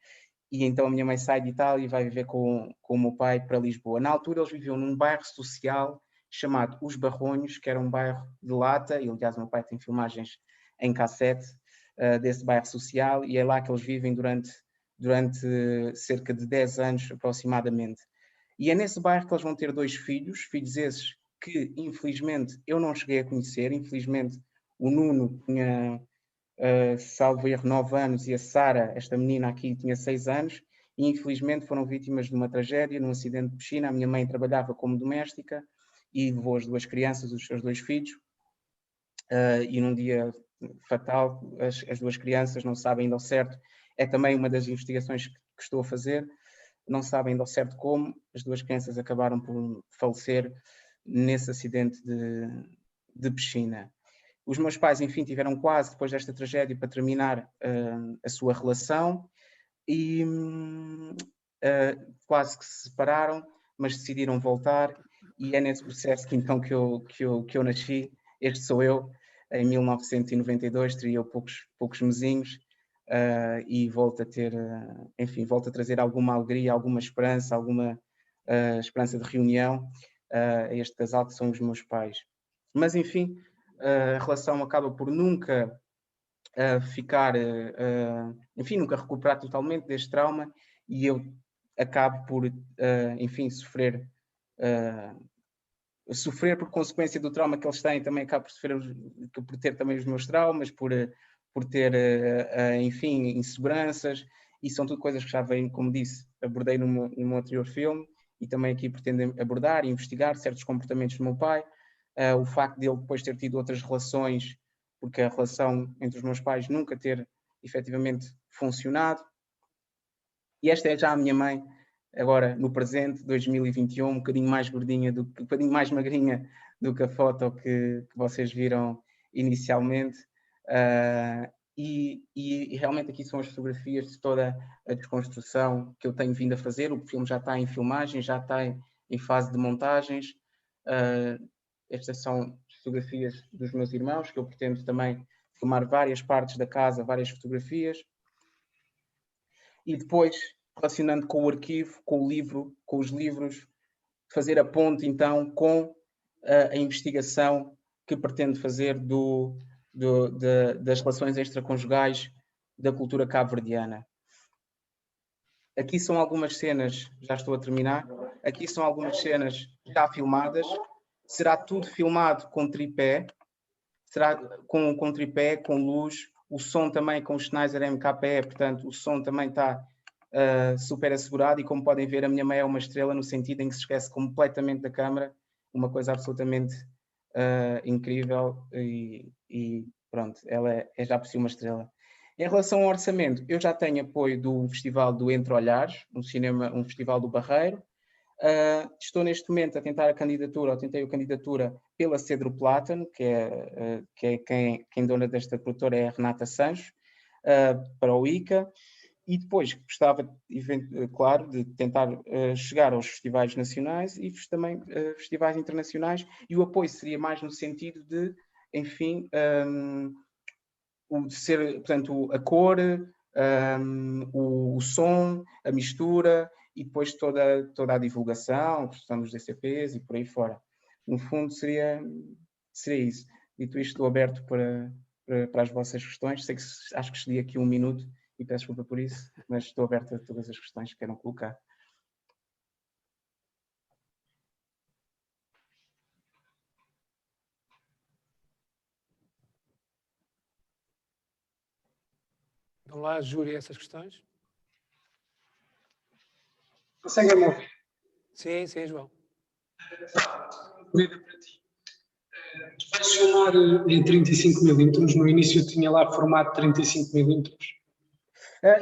G: E então a minha mãe sai de Itália e vai viver com o meu pai para Lisboa. Na altura eles viviam num bairro social chamado Os Barronhos, que era um bairro de lata, e aliás o meu pai tem filmagens em cassete desse bairro social, e é lá que eles vivem durante durante cerca de 10 anos aproximadamente. E é nesse bairro que eles vão ter 2 filhos, filhos esses que infelizmente eu não cheguei a conhecer. Infelizmente o Nuno tinha, salvo erro, 9 anos, e a Sara, esta menina aqui, tinha 6 anos, e infelizmente foram vítimas de uma tragédia, num acidente de piscina. A minha mãe trabalhava como doméstica e levou as 2 crianças, os seus 2 filhos, e num dia fatal, as 2 crianças não sabem ainda ao certo, é também uma das investigações que estou a fazer, não sabem ainda ao certo como, as 2 crianças acabaram por falecer nesse acidente de piscina. Os meus pais, enfim, tiveram quase, depois desta tragédia, para terminar a sua relação, e quase que se separaram, mas decidiram voltar, e é nesse processo que então que eu nasci. Este sou eu, em 1992, teria eu poucos mesinhos, e volto a ter, enfim, volto a trazer alguma alegria, alguma esperança de reunião a este casal que são os meus pais. Mas, enfim, a relação acaba por nunca ficar, enfim, nunca recuperar totalmente deste trauma, e eu acabo por, enfim, sofrer por consequência do trauma que eles têm. Também acabo por ter também os meus traumas, por ter, enfim, inseguranças, e são tudo coisas que já vêm, como disse, abordei no meu anterior filme, e também aqui pretendo abordar e investigar certos comportamentos do meu pai, o facto de ele depois ter tido outras relações, porque a relação entre os meus pais nunca ter efetivamente funcionado. E esta é já a minha mãe, agora no presente, 2021, um bocadinho mais gordinha, um bocadinho mais magrinha do que a foto que vocês viram inicialmente. E realmente aqui são as fotografias de toda a desconstrução que eu tenho vindo a fazer. O filme já está em filmagem, já está em fase de montagens. Estas são fotografias dos meus irmãos, que eu pretendo também filmar várias partes da casa, várias fotografias. E depois, relacionando com o arquivo, com o livro, com os livros, fazer a ponte então com a investigação que pretendo fazer das relações extraconjugais da cultura cabo-verdiana. Aqui são algumas cenas, já estou a terminar, aqui são algumas cenas já filmadas. Será tudo filmado com tripé, será com tripé, com luz, o som também com o Sennheiser MKE, portanto o som também está super assegurado, e como podem ver, a minha mãe é uma estrela no sentido em que se esquece completamente da câmara, uma coisa absolutamente incrível, e pronto, ela é já por si uma estrela. Em relação ao orçamento, eu já tenho apoio do Festival do Entre Olhares, um festival do Barreiro. Estou neste momento a tentar tentei a candidatura pela Cedro Plátano, que é quem dona desta produtora é a Renata Sancho, para o ICA, e depois gostava, claro, de tentar chegar aos festivais nacionais e também festivais internacionais, e o apoio seria mais no sentido de, enfim, de ser, portanto, a cor, o som, a mistura, e depois toda a divulgação, questão dos DCPs e por aí fora. No fundo, seria isso. Dito isto, estou aberto para as vossas questões. Sei que acho que escolhi aqui 1 minuto e peço desculpa por isso, mas estou aberto a todas as questões que queiram colocar.
A: Vão lá, Júri, essas questões.
H: Conseguem-me ouvir?
A: Sim, sim, João.
H: Corrida para ti. Tu vais filmar em 35mm, no início tinha lá formato 35mm.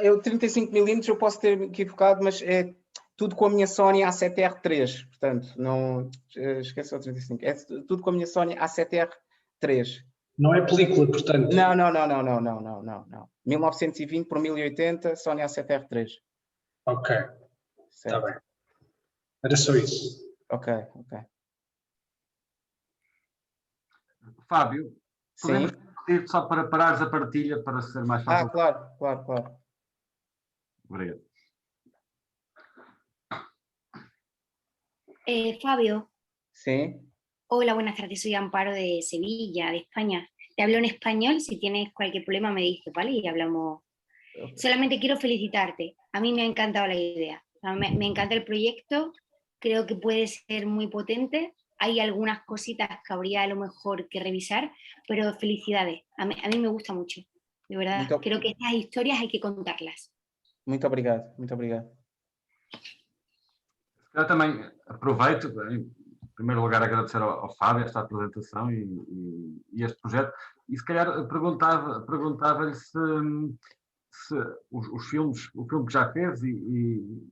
G: Eu 35mm eu posso ter equivocado, mas é tudo com a minha Sony A7R3, portanto, não esqueça o 35, é tudo com a minha Sony A7R3.
H: Não é película, portanto?
G: Não. 1920 por 1080, Sony A7R3.
H: Ok, está bem. Era só isso.
G: Ok.
C: Fábio, podemos pedir só para parares a partilha para ser mais fácil?
G: Claro.
C: Obrigado.
I: Fabio.
G: Sí.
I: Hola, buenas tardes. Soy Amparo de Sevilla, de España. Te hablo en español. Si tienes cualquier problema me dices, ¿vale? Y hablamos. Okay. Solamente quiero felicitarte a mí me ha encantado la idea. O sea, me encanta el proyecto, creo que puede ser muy potente. Hay algunas cositas que habría a lo mejor que revisar, pero felicidades. A mí me gusta mucho, de verdad.
G: Muito,
I: Creo que estas historias hay que contarlas.
G: muito obrigado, muito obrigado.
C: Eu também aproveito, em primeiro lugar, agradecer ao Fábio esta apresentação e este projeto, e se calhar perguntava-lhe se os filmes, o filme que já fez e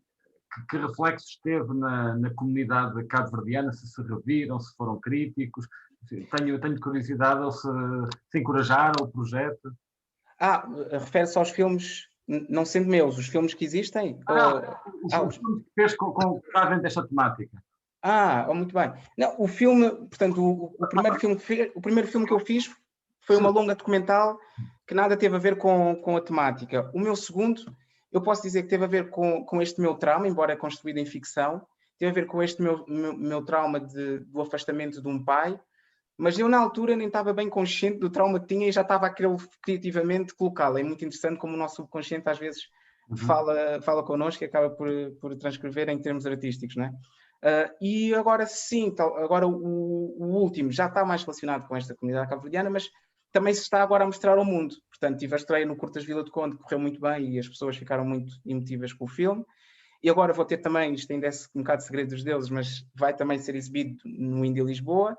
C: que reflexos teve na comunidade cabo-verdiana, se reviram, se foram críticos. Tenho curiosidade, ou se encorajaram o projeto.
G: Refere-se aos filmes, não sendo meus, os filmes que existem?
C: Os filmes que fez com trazem desta temática.
G: Muito bem. Não, o filme, portanto, o primeiro filme que eu fiz foi uma longa documental que nada teve a ver com a temática. O meu segundo, eu posso dizer que teve a ver com este meu trauma, embora construído em ficção, teve a ver com este meu trauma do afastamento de um pai, mas eu na altura nem estava bem consciente do trauma que tinha e já estava a querer criativamente colocá-lo. É muito interessante como o nosso subconsciente às vezes fala connosco e acaba por transcrever em termos artísticos, não é? E agora sim, agora o último já está mais relacionado com esta comunidade cabo-verdiana, mas também se está agora a mostrar ao mundo. Portanto, tive a estreia no Curtas Vila do Conde, que correu muito bem e as pessoas ficaram muito emotivas com o filme. E agora vou ter também, isto ainda é um bocado de segredo dos deuses, mas vai também ser exibido no Indie Lisboa.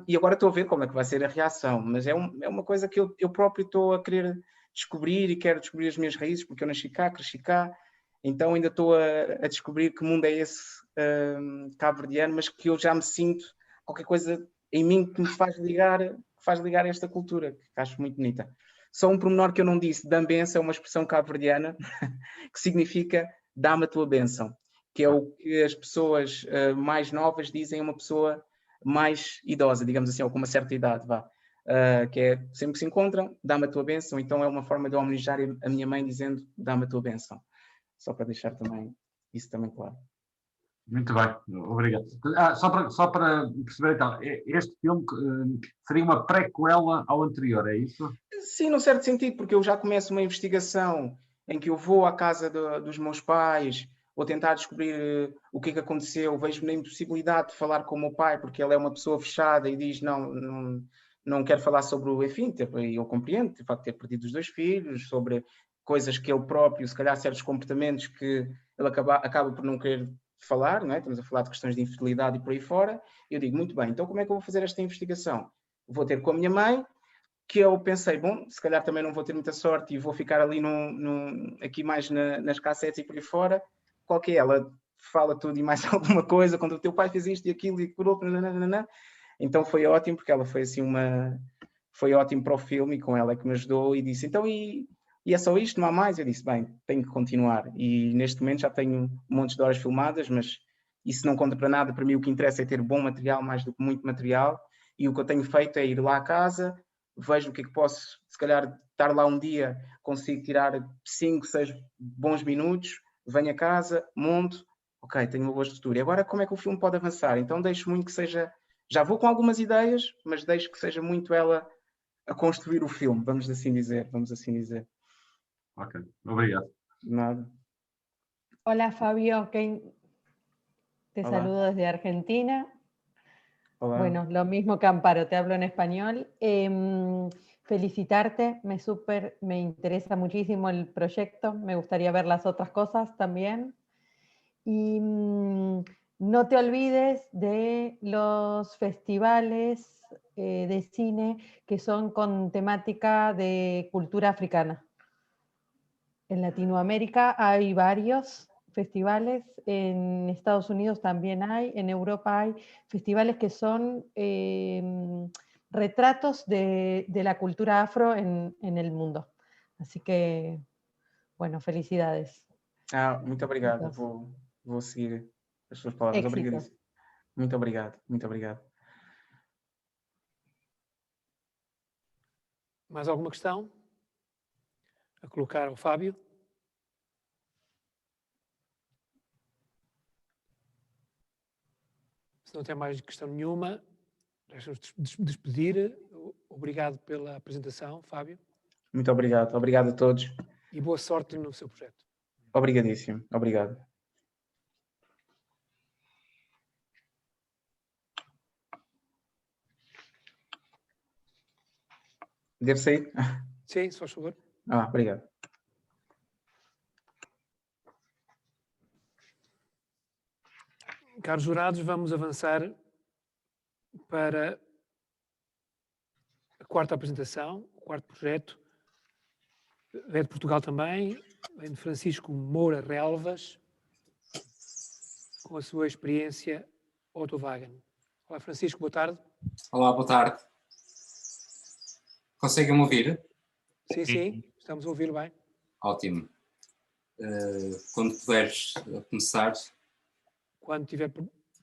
G: E agora estou a ver como é que vai ser a reação, mas é uma coisa que eu próprio estou a querer descobrir e quero descobrir as minhas raízes, porque eu nasci cá, cresci cá, então ainda estou a descobrir que mundo é esse cabo-verdiano, mas que eu já me sinto qualquer coisa em mim que me faz ligar a esta cultura, que acho muito bonita. Só um pormenor que eu não disse, dambenção é uma expressão cabo-verdiana que significa dá-me a tua bênção, que é o que as pessoas mais novas dizem a uma pessoa mais idosa, digamos assim, ou com uma certa idade, que é sempre que se encontram, dá-me a tua bênção, então é uma forma de homenagear a minha mãe dizendo dá-me a tua bênção. Só para deixar também isso também claro.
C: Muito bem, obrigado. Só para perceber então, este filme seria uma prequela ao anterior, é isso?
G: Sim, num certo sentido, porque eu já começo uma investigação em que eu vou à casa dos meus pais, vou tentar descobrir o que é que aconteceu, vejo-me na impossibilidade de falar com o meu pai, porque ele é uma pessoa fechada e diz não quero falar sobre o enfim, eu compreendo, de facto ter perdido os 2 filhos, sobre coisas que ele próprio, se calhar certos comportamentos que ele acaba por não querer falar, não é? Estamos a falar de questões de infidelidade e por aí fora. Eu digo, muito bem, então como é que eu vou fazer esta investigação? Vou ter com a minha mãe, que eu pensei, bom, se calhar também não vou ter muita sorte e vou ficar ali aqui mais nas cassetes e por aí fora. Qual que é? Ela fala tudo e mais alguma coisa, quando o teu pai fez isto e aquilo e por outro, então foi ótimo, porque ela foi assim foi ótimo para o filme e com ela é que me ajudou e disse, então e é só isto, não há mais? Eu disse, bem, tenho que continuar e neste momento já tenho montes de horas filmadas, mas isso não conta para nada, para mim o que interessa é ter bom material mais do que muito material e o que eu tenho feito é ir lá à casa, vejo o que é que posso, se calhar estar lá um dia, consigo tirar 5, 6 bons minutos, venho a casa, monto, ok, tenho uma boa estrutura. E agora como é que o filme pode avançar? Então deixo muito que seja, já vou com algumas ideias, mas deixo que seja muito ela a construir o filme, vamos assim dizer.
C: Ok, obrigado.
G: Nada.
F: Hola Fabio, te
G: Hola.
F: saludo desde Argentina.
G: Hola.
F: Bueno, lo mismo que Amparo, te hablo en español. Felicitarte, me interesa muchísimo el proyecto, me gustaría ver las otras cosas también. Y no te olvides de los festivales de cine que son con temática de cultura africana. En Latinoamérica hay varios festivales, en Estados Unidos también hay, en Europa hay festivales que son retratos de la cultura afro en el mundo. Así que, bueno, felicidades.
G: Muito obrigado, vou seguir as suas palavras.
F: Éxito.
G: Obrigadíssimo. Muito obrigado.
A: Mais alguma questão a colocar ao Fábio? Se não tem mais questão nenhuma, deixa-nos despedir. Obrigado pela apresentação, Fábio.
G: Muito obrigado a todos.
A: E boa sorte no seu projeto.
G: Obrigadíssimo. Obrigado. Devo sair?
A: Sim, se faz favor.
G: Obrigado.
A: Caros jurados, vamos avançar para a quarta apresentação, o quarto projeto. É de Portugal também, vem de Francisco Moura Relvas, com a sua experiência Autowagen. Olá, Francisco, boa tarde.
J: Olá, boa tarde. Conseguem-me ouvir?
A: Sim, sim, estamos a ouvir bem.
J: Ótimo. Quando puderes começar.
A: Quando estiver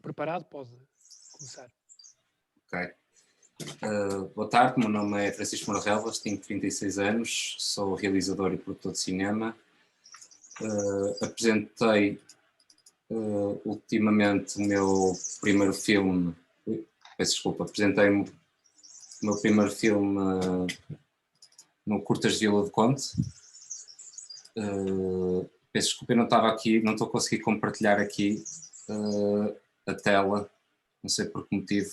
A: preparado, pode começar.
J: Ok. Boa tarde, meu nome é Francisco Moura Relvas, tenho 36 anos, sou realizador e produtor de cinema. Apresentei ultimamente o meu primeiro filme, apresentei o meu primeiro filme no Curtas de Vila do Conde. Peço desculpa, eu não estava aqui, não estou a conseguir compartilhar aqui a tela, não sei por que motivo.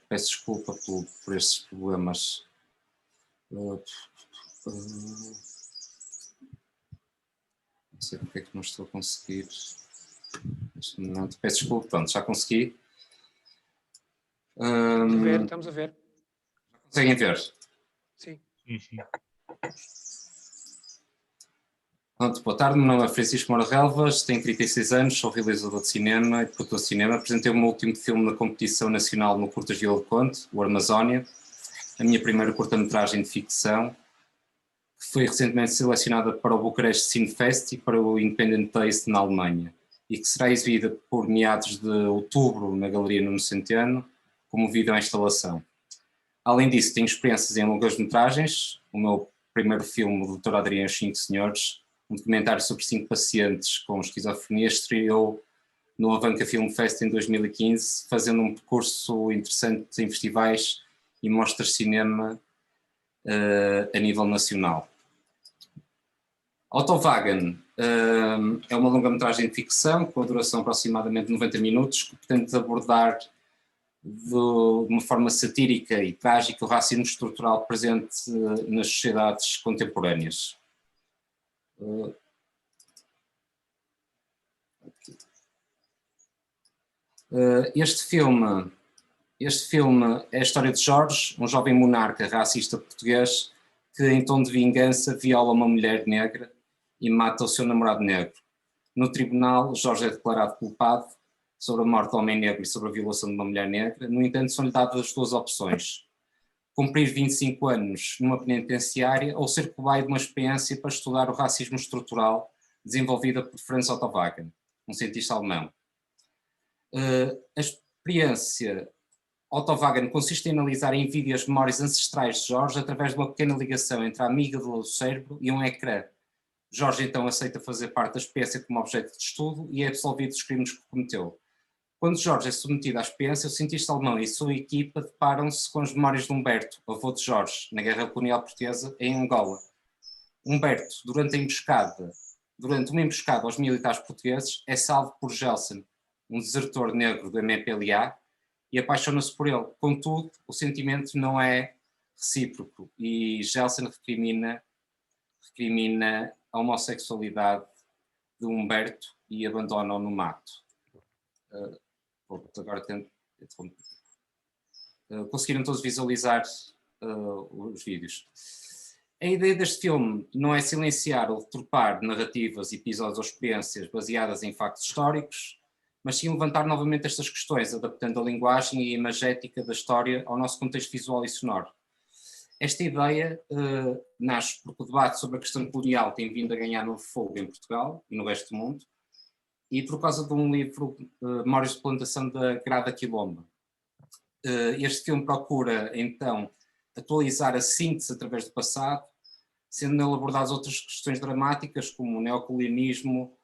J: Peço desculpa por estes problemas. Não sei porque é que não estou a conseguir neste momento. Peço desculpa, pronto, já consegui.
A: Estamos a ver.
J: Conseguem ver?
A: Sim.
J: Pronto, boa tarde, meu nome é Francisco Moura Relvas, tenho 36 anos, sou realizador de cinema e produtor de cinema. Apresentei o meu último filme na competição nacional no Curtas de Vila do Conde, o Amazónia, a minha primeira curta-metragem de ficção, que foi recentemente selecionada para o Bucareste Cine Fest e para o Independent Taste na Alemanha, e que será exibida por meados de outubro na Galeria Nuno Centeno, como vídeo à instalação. Além disso, tenho experiências em longas-metragens. O meu primeiro filme, o Dr. Adriano e os 5 Senhores, um documentário sobre 5 pacientes com esquizofrenia, estreou no Avanca Film Fest em 2015, fazendo um percurso interessante em festivais e mostras de cinema a nível nacional. Autowagen é uma longa-metragem de ficção com a duração aproximadamente de 90 minutos, que pretende abordar de uma forma satírica e trágica o racismo estrutural presente nas sociedades contemporâneas. Este filme é a história de Jorge, um jovem monarca racista português que, em tom de vingança, viola uma mulher negra e mata o seu namorado negro. No tribunal, Jorge é declarado culpado sobre a morte do homem negro e sobre a violação de uma mulher negra. No entanto, são-lhe dadas as duas opções: cumprir 25 anos numa penitenciária ou ser cobaia de uma experiência para estudar o racismo estrutural desenvolvida por Franz Autowagen, um cientista alemão. A experiência Autowagen consiste em analisar em vídeo as memórias ancestrais de Jorge através de uma pequena ligação entre a amígdala do cérebro e um ecrã. Jorge então aceita fazer parte da experiência como objeto de estudo e é absolvido dos crimes que cometeu. Quando Jorge é submetido à experiência, o cientista alemão e a sua equipa deparam-se com as memórias de Humberto, avô de Jorge, na Guerra Colonial Portuguesa, em Angola. Humberto, durante uma emboscada aos militares portugueses, é salvo por Gelson, um desertor negro do MPLA, e apaixona-se por ele. Contudo, o sentimento não é recíproco e Gelson recrimina a homossexualidade de Humberto e abandona-o no mato. Agora conseguiram todos visualizar os vídeos. A ideia deste filme não é silenciar ou deturpar narrativas, episódios ou experiências baseadas em factos históricos, mas sim levantar novamente estas questões, adaptando a linguagem e a imagética da história ao nosso contexto visual e sonoro. Esta ideia nasce porque o debate sobre a questão colonial tem vindo a ganhar novo fogo em Portugal e no resto do mundo, e por causa de um livro, Memórias de Plantação da Grada Quilomba. Este filme procura, então, atualizar a síntese através do passado, sendo nele abordadas outras questões dramáticas, como o neocolonialismo,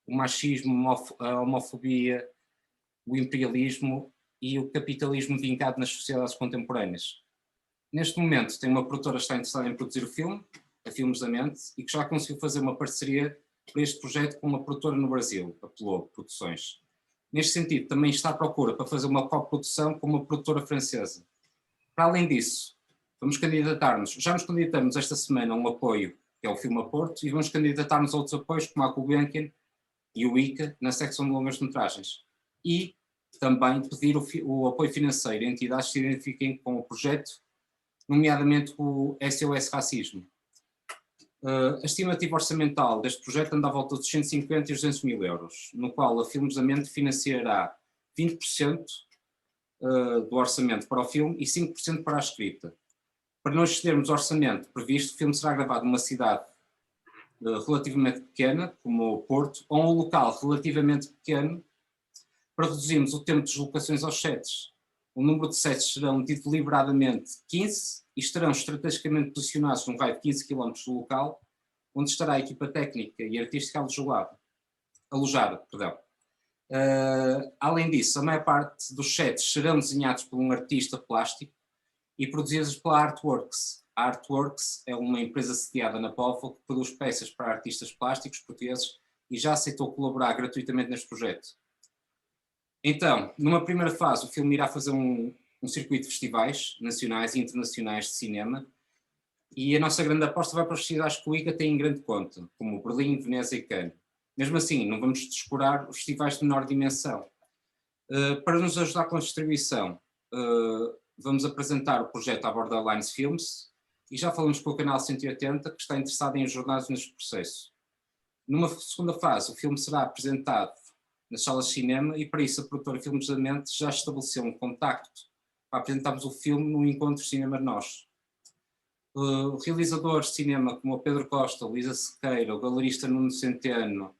J: o machismo, a homofobia, o imperialismo e o capitalismo vincado nas sociedades contemporâneas. Neste momento tem uma produtora que está interessada em produzir o filme, a Filmes da Mente, e que já conseguiu fazer uma parceria para este projeto com uma produtora no Brasil, a Pelô Produções. Neste sentido, também está à procura para fazer uma coprodução com uma produtora francesa. Para além disso, vamos candidatar-nos, já nos candidatamos esta semana a um apoio, que é o Filme a Porto, e vamos candidatar-nos a outros apoios, como a Gulbenkian e o ICA, na secção de longas-metragens. E também pedir o apoio financeiro a entidades que se identifiquem com o projeto, nomeadamente o SOS Racismo. A estimativa orçamental deste projeto anda à volta dos 150 e 200 mil euros, no qual a Filmes da Mente financiará 20% do orçamento para o filme e 5% para a escrita. Para não excedermos o orçamento previsto, o filme será gravado numa cidade relativamente pequena, como o Porto, ou um local relativamente pequeno, para reduzirmos o tempo de deslocações aos sets. O número de sets serão deliberadamente 15 e estarão estrategicamente posicionados num raio de 15 km do local, onde estará a equipa técnica e artística alojada. Além disso, a maior parte dos sets serão desenhados por um artista plástico e produzidos pela Artworks. A Artworks é uma empresa sediada na Póvoa que produz peças para artistas plásticos portugueses e já aceitou colaborar gratuitamente neste projeto. Então, numa primeira fase, o filme irá fazer um circuito de festivais nacionais e internacionais de cinema, e a nossa grande aposta vai para os festivais que o ICA tem em grande conta, como Berlim, Veneza e Cannes. Mesmo assim, não vamos descurar os festivais de menor dimensão. Para nos ajudar com a distribuição, vamos apresentar o projeto à Borderlines Films, e já falamos com o canal 180, que está interessado em ajudar-nos neste processo. Numa segunda fase, o filme será apresentado nas salas de cinema, e para isso a produtora Filmes da Mente já estabeleceu um contacto para apresentarmos o filme no Encontro Cinema Nós. Realizadores de cinema como o Pedro Costa, Luísa Sequeira, o galerista Nuno Centeno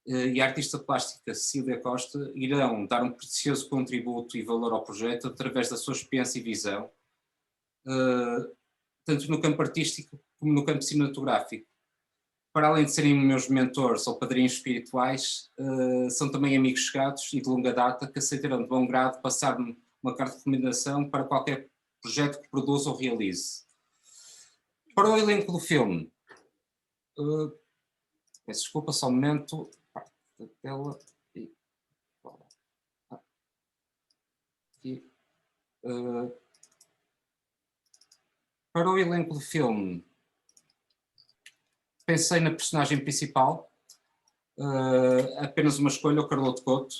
J: e a artista plástica Cecília Costa irão dar um precioso contributo e valor ao projeto através da sua experiência e visão, tanto no campo artístico como no campo cinematográfico. Para além de serem meus mentores ou padrinhos espirituais, são também amigos chegados e de longa data que aceitarão de bom grado passar-me uma carta de recomendação para qualquer projeto que produza ou realize. Para o elenco do filme, peço desculpa, só um momento, parte da tela e para o elenco do filme, pensei na personagem principal, apenas uma escolha, o Carloto Couto.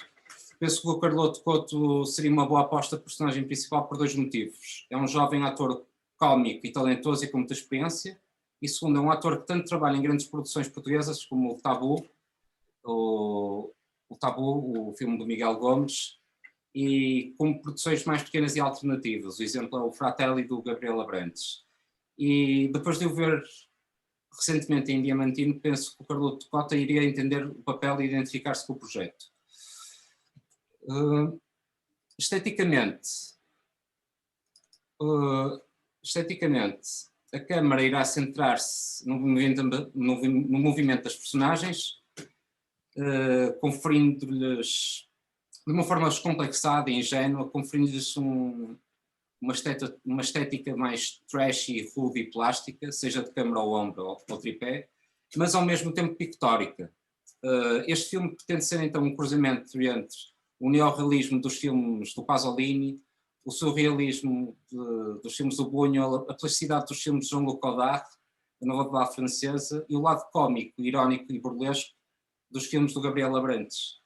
J: Penso que o Carloto Couto seria uma boa aposta de personagem principal por dois motivos. É um jovem ator cómico e talentoso e com muita experiência, e segundo, é um ator que tanto trabalha em grandes produções portuguesas como o Tabu, o filme do Miguel Gomes, e como produções mais pequenas e alternativas. O exemplo é o Fratelli do Gabriel Abrantes. E depois de o ver recentemente em Diamantino, penso que o Carloto Couto iria entender o papel e identificar-se com o projeto. Esteticamente, a câmara irá centrar-se no movimento das personagens, conferindo-lhes, de uma forma descomplexada e ingênua, conferindo-lhes uma estética mais trashy, rude e plástica, seja de câmara ao ombro ou tripé, mas ao mesmo tempo pictórica. Este filme pretende ser então um cruzamento entre o neorrealismo dos filmes do Pasolini, o surrealismo dos filmes do Buñuel, a plasticidade dos filmes de Jean-Luc Godard, a nova vague francesa, e o lado cómico, irónico e burlesco dos filmes do Gabriel Abrantes.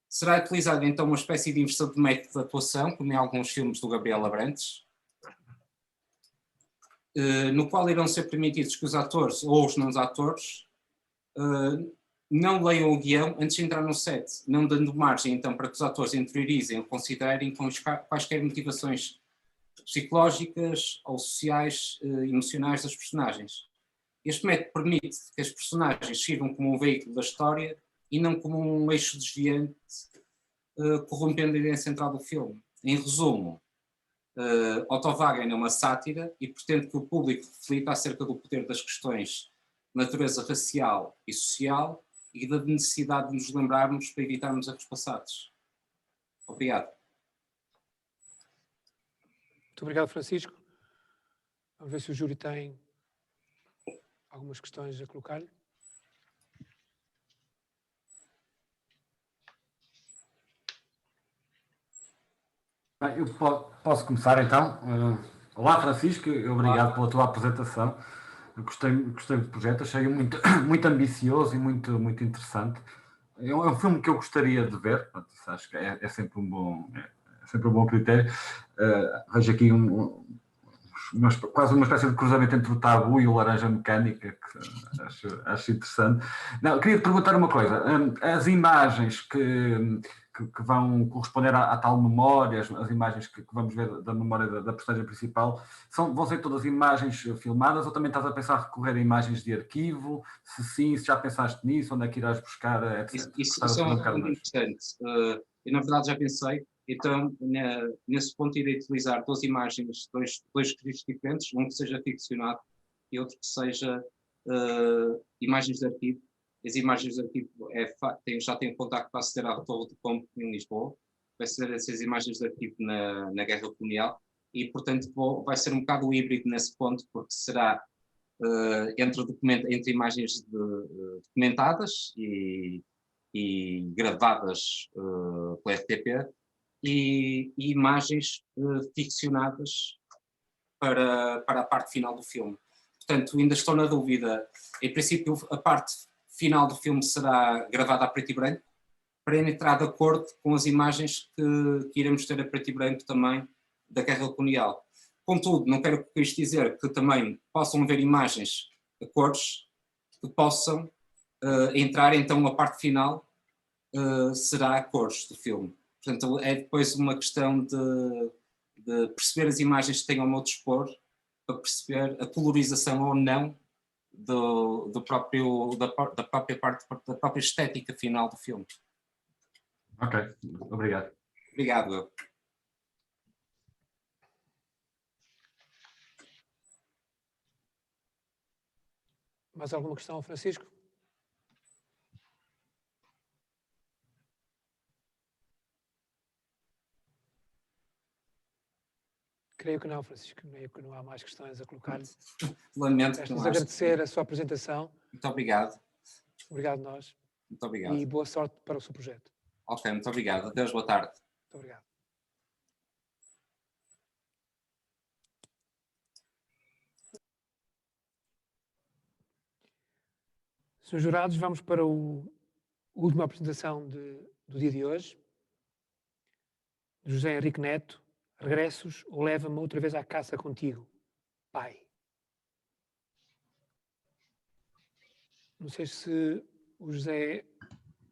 J: Será utilizada então uma espécie de inversão de método de atuação, como em alguns filmes do Gabriel Abrantes, no qual irão ser permitidos que os atores ou os não-atores não leiam o guião antes de entrar no set, não dando margem então para que os atores interiorizem ou considerem com quaisquer motivações psicológicas ou sociais, emocionais das personagens. Este método permite que as personagens sirvam como um veículo da história e não como um eixo desviante, corrompendo a ideia central do filme. Em resumo, Otto Wagner é uma sátira e pretende que o público reflita acerca do poder das questões de natureza racial e social e da necessidade de nos lembrarmos para evitarmos erros passados. Obrigado.
A: Muito obrigado, Francisco. Vamos ver se o júri tem algumas questões a colocar-lhe.
C: Bem, eu posso começar então. Olá, Francisco, obrigado pela tua apresentação. Eu gostei do projeto, achei muito, muito ambicioso e muito interessante. É um filme que eu gostaria de ver, portanto, isso acho que é sempre um bom critério. Vejo aqui quase uma espécie de cruzamento entre o Tabu e o Laranja Mecânica, que acho interessante. Não, queria te perguntar uma coisa. As imagens que vão corresponder à tal memória, as imagens que vamos ver da memória da personagem principal, vão ser todas imagens filmadas ou também estás a pensar recorrer a imagens de arquivo? Se sim, se já pensaste nisso, onde é que irás buscar, etc.
J: Isso é uma pergunta interessante. Eu, na verdade, já pensei. Então, nesse ponto, irei utilizar duas imagens, dois escritos diferentes, um que seja ficcionado e outro que seja imagens de arquivo. As imagens de arquivo já tenho contacto para aceder à Torre de Compo em Lisboa, vai ser essas imagens de arquivo na Guerra Colonial e, portanto, vai ser um bocado híbrido nesse ponto, porque será entre imagens documentadas e gravadas pela RTP e imagens ficcionadas para a parte final do filme. Portanto, ainda estou na dúvida. Em princípio, a parte final do filme será gravada a preto e branco, para entrar de acordo com as imagens que iremos ter a preto e branco também da Guerra Colonial. Contudo, não quero com isto dizer que também possam haver imagens a cores que possam entrar, então a parte final será a cores do filme. Portanto, é depois uma questão de perceber as imagens que tenho ao meu dispor, para perceber a colorização ou não da própria parte, da própria estética final do filme.
C: Ok, obrigado.
J: Obrigado.
A: Mais alguma questão, Francisco? Creio que não, Francisco. Creio que não há mais questões a colocar-lhe.
J: Lamento que
A: Resta-nos agradecer a sua apresentação.
J: Muito obrigado.
A: Obrigado a nós.
J: Muito obrigado.
A: E boa sorte para o seu projeto.
J: Ok, muito obrigado. Adeus, boa tarde.
A: Muito obrigado. Senhores jurados, vamos para a última apresentação do dia de hoje. José Henrique Neto, Regressos ou Leva-me outra vez à caça contigo, pai. Não sei se o José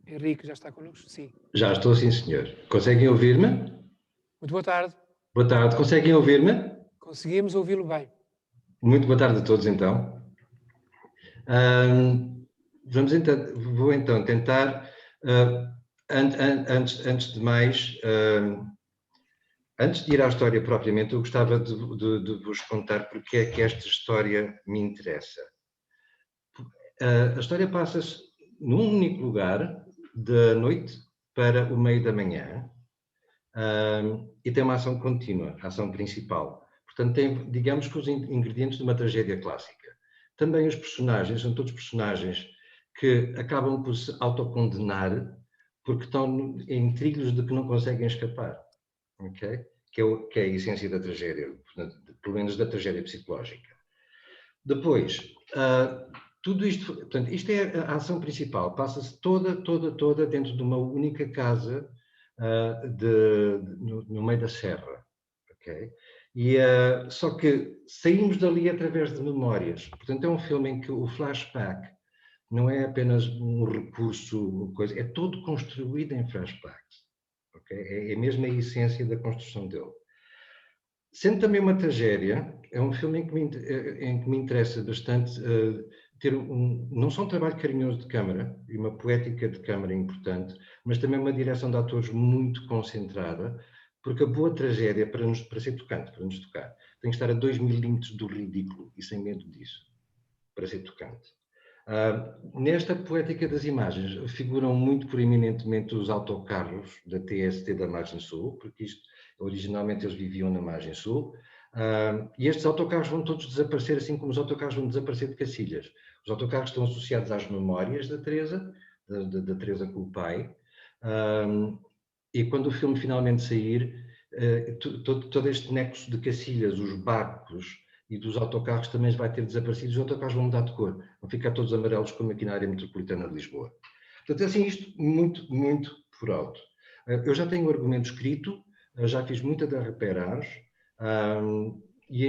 A: Henrique já está connosco. Sim.
K: Já estou, sim, senhor. Conseguem ouvir-me?
A: Muito boa tarde.
K: Boa tarde. Conseguem ouvir-me?
A: Conseguimos ouvi-lo bem.
K: Muito boa tarde a todos, então. Vou então tentar, antes de mais, antes de ir à história propriamente, eu gostava de vos contar porque é que esta história me interessa. A história passa-se num único lugar, da noite para o meio da manhã, e tem uma ação contínua, a ação principal. Portanto, tem, digamos que, os ingredientes de uma tragédia clássica. Também os personagens, são todos personagens que acabam por se autocondenar porque estão em trilhos de que não conseguem escapar, okay? Que é a essência da tragédia, pelo menos da tragédia psicológica. Depois, tudo isto, portanto, isto é a ação principal, passa-se toda dentro de uma única casa no meio da serra, ok? Só que saímos dali através de memórias, portanto é um filme em que o flashback não é apenas um recurso, é todo construído em flashbacks, okay? É mesmo a essência da construção dele. Sendo também uma tragédia, é um filme em que me interessa bastante ter não só um trabalho carinhoso de câmara e uma poética de câmara importante, mas também uma direção de atores muito concentrada, porque a boa tragédia, para ser tocante, para nos tocar, tem que estar a 2 milímetros do ridículo e sem medo disso, para ser tocante. Nesta poética das imagens figuram muito proeminentemente os autocarros da TST da Margem Sul, porque isto, originalmente eles viviam na Margem Sul, E estes autocarros vão todos desaparecer, assim como os autocarros vão desaparecer de Cacilhas. Os autocarros estão associados às memórias da Teresa, da Teresa com o pai, e quando o filme finalmente sair, todo este nexo de Cacilhas, os barcos e dos autocarros também vai ter desaparecido, os autocarros vão mudar de cor, vão ficar todos amarelos como aqui na área metropolitana de Lisboa. Portanto, assim, isto muito, muito por alto. Eu já tenho o argumento escrito, já fiz muita da reperagem, e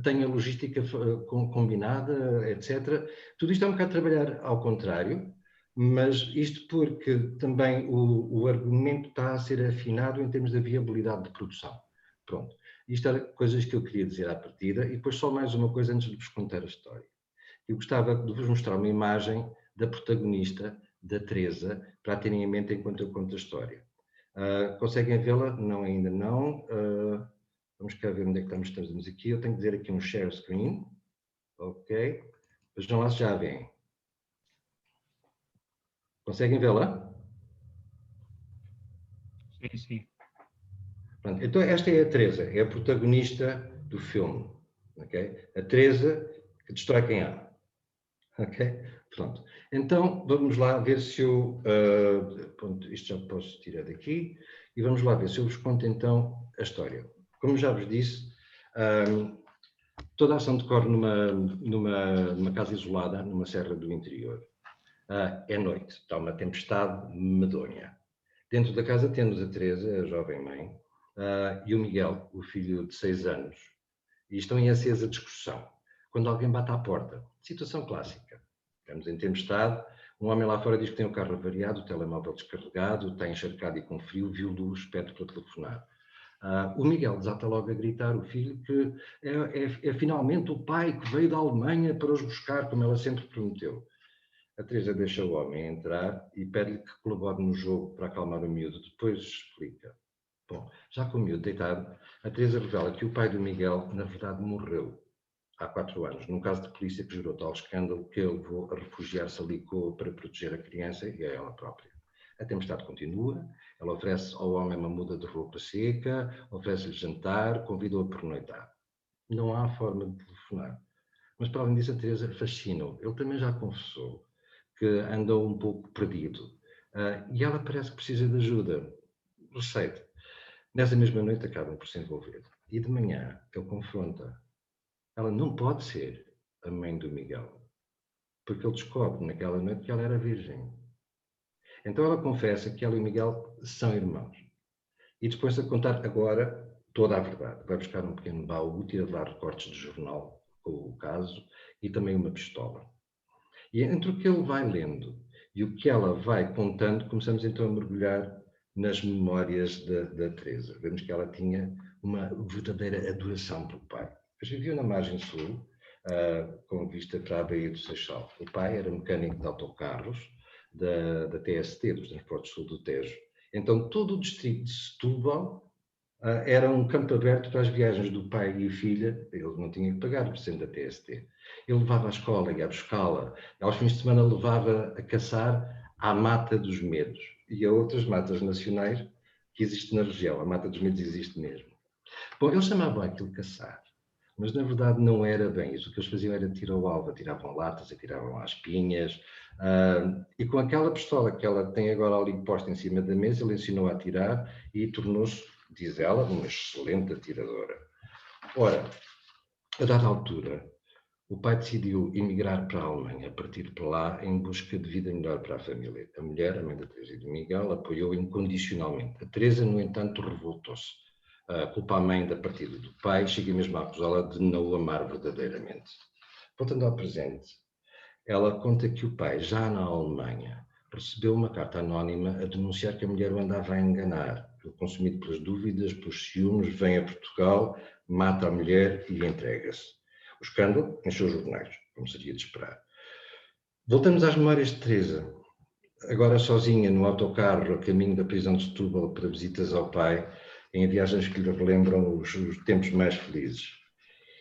K: tenho a logística combinada, etc. Tudo isto é um bocado trabalhar ao contrário, mas isto porque também o argumento está a ser afinado em termos da viabilidade de produção. Pronto. Isto eram coisas que eu queria dizer à partida, e depois só mais uma coisa antes de vos contar a história. Eu gostava de vos mostrar uma imagem da protagonista, da Teresa, para a terem em mente enquanto eu conto a história. Conseguem vê-la? Não, ainda não. Vamos cá ver onde é que estamos aqui. Eu tenho que dizer aqui um share screen. Ok. Vejam lá se já a veem. Conseguem vê-la?
D: Sim, sim.
K: Pronto, então esta é a Teresa, é a protagonista do filme. Okay? A Teresa que destrói quem há. Ok? Pronto. Então, vamos lá ver se eu... pronto, isto já posso tirar daqui. E vamos lá ver se eu vos conto então a história. Como já vos disse, toda a ação decorre numa casa isolada, numa serra do interior. É noite, está uma tempestade medonha. Dentro da casa temos a Teresa, a jovem mãe, e o Miguel, o filho de 6 anos. E estão em acesa discussão. Quando alguém bate à porta, situação clássica. Estamos em tempestade, um homem lá fora diz que tem o carro avariado, o telemóvel descarregado, está encharcado e com frio, viu luz, pede para telefonar. O Miguel desata logo a gritar, o filho, que é finalmente o pai que veio da Alemanha para os buscar, como ela sempre prometeu. A Teresa deixa o homem entrar e pede-lhe que colabore no jogo para acalmar o miúdo. Depois explica. Bom, já com o miúdo deitado, a Teresa revela que o pai do Miguel, na verdade, morreu há 4 anos, num caso de polícia que gerou tal escândalo que ele levou a refugiar-se ali para proteger a criança e a ela própria. A tempestade continua, ela oferece ao homem uma muda de roupa seca, oferece-lhe jantar, convida-o a pernoitar. Não há forma de telefonar. Mas, para além disso, a Teresa fascina-o. Ele também já confessou que andou um pouco perdido. E ela parece que precisa de ajuda. Receita. Nessa mesma noite acabam por se envolver. E de manhã ele confronta. Ela não pode ser a mãe do Miguel. Porque ele descobre naquela noite que ela era virgem. Então ela confessa que ela e o Miguel são irmãos. E dispõe-se a contar agora toda a verdade. Vai buscar um pequeno baú, tira de lá recortes de jornal com o caso e também uma pistola. E entre o que ele vai lendo e o que ela vai contando, começamos então a mergulhar nas memórias da Teresa. Vemos que ela tinha uma verdadeira adoração pelo pai. Eles viviam na margem sul, com vista para a Baía do Seixal. O pai era mecânico de autocarros da TST, dos Transportes Sul do Tejo. Então todo o distrito de Setúbal era um campo aberto para as viagens do pai e a filha. Ele não tinha que pagar, por sendo da TST. Ele levava à escola, ia buscá-la. Aos fins de semana levava a caçar à Mata dos Medos e a outras matas nacionais que existem na região. A Mata dos Medos existe mesmo. Bom, eles chamavam aquilo caçar, mas na verdade não era bem isso. O que eles faziam era tirar o alvo, atiravam latas, atiravam às pinhas, e com aquela pistola que ela tem agora ali posta em cima da mesa, ele ensinou a atirar e tornou-se, diz ela, uma excelente atiradora. Ora, a dada altura, o pai decidiu emigrar para a Alemanha, partir para lá em busca de vida melhor para a família. A mulher, a mãe da Teresa e do Miguel, apoiou incondicionalmente. A Teresa, no entanto, revoltou-se. Culpa a mãe da partida do pai, chega mesmo a acusá-la de não o amar verdadeiramente. Voltando ao presente, ela conta que o pai, já na Alemanha, recebeu uma carta anónima a denunciar que a mulher o andava a enganar. Ele, consumido pelas dúvidas, pelos ciúmes, vem a Portugal, mata a mulher e entrega-se. O escândalo encheu os jornais, como seria de esperar. Voltamos às memórias de Teresa. Agora sozinha no autocarro, a caminho da prisão de Setúbal para visitas ao pai, em viagens que lhe relembram os tempos mais felizes.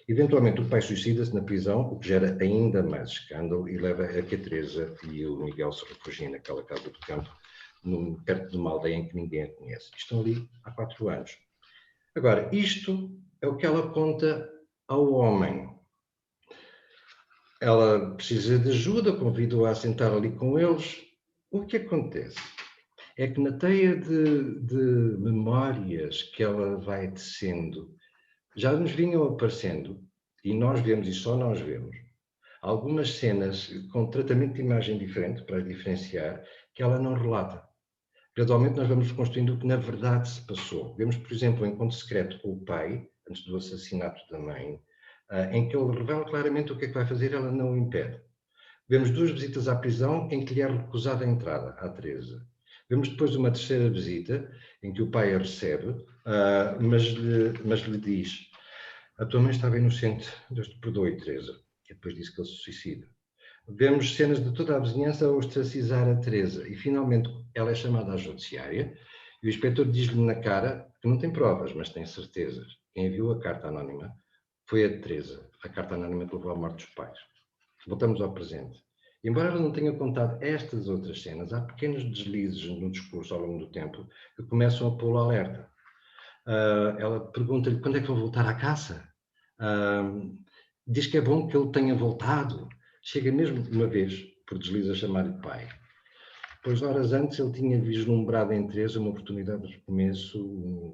K: Eventualmente o pai suicida-se na prisão, o que gera ainda mais escândalo e leva a que a Teresa e o Miguel se refugiem naquela casa do campo, perto de uma aldeia em que ninguém a conhece. Estão ali há 4 anos. Agora, isto é o que ela conta ao homem. Ela precisa de ajuda, convida-o a sentar ali com eles. O que acontece é que na teia de memórias que ela vai tecendo, já nos vinham aparecendo, e nós vemos, e só nós vemos, algumas cenas com tratamento de imagem diferente, para as diferenciar, que ela não relata. Gradualmente nós vamos reconstruindo o que na verdade se passou. Vemos, por exemplo, o encontro secreto com o pai, antes do assassinato da mãe, em que ele revela claramente o que é que vai fazer, ela não o impede. Vemos 2 visitas à prisão em que lhe é recusada a entrada, à Teresa. Vemos depois uma terceira visita, em que o pai a recebe, mas lhe diz: a tua mãe estava inocente, Deus te perdoe, Teresa. E depois disse que ele se suicida. Vemos cenas de toda a vizinhança a ostracizar a Teresa. E finalmente ela é chamada à judiciária e o inspetor diz-lhe na cara que não tem provas, mas tem certezas. Quem enviou a carta anónima foi a Teresa, a carta anónima que levou à morte dos pais. Voltamos ao presente. Embora ela não tenha contado estas outras cenas, há pequenos deslizes no discurso ao longo do tempo que começam a pô-lo alerta. Ela pergunta-lhe quando é que vão voltar à caça. Diz que é bom que ele tenha voltado. Chega mesmo uma vez, por deslize, a chamar-lhe pai. Pois horas antes ele tinha vislumbrado em Teresa uma oportunidade de recomeço,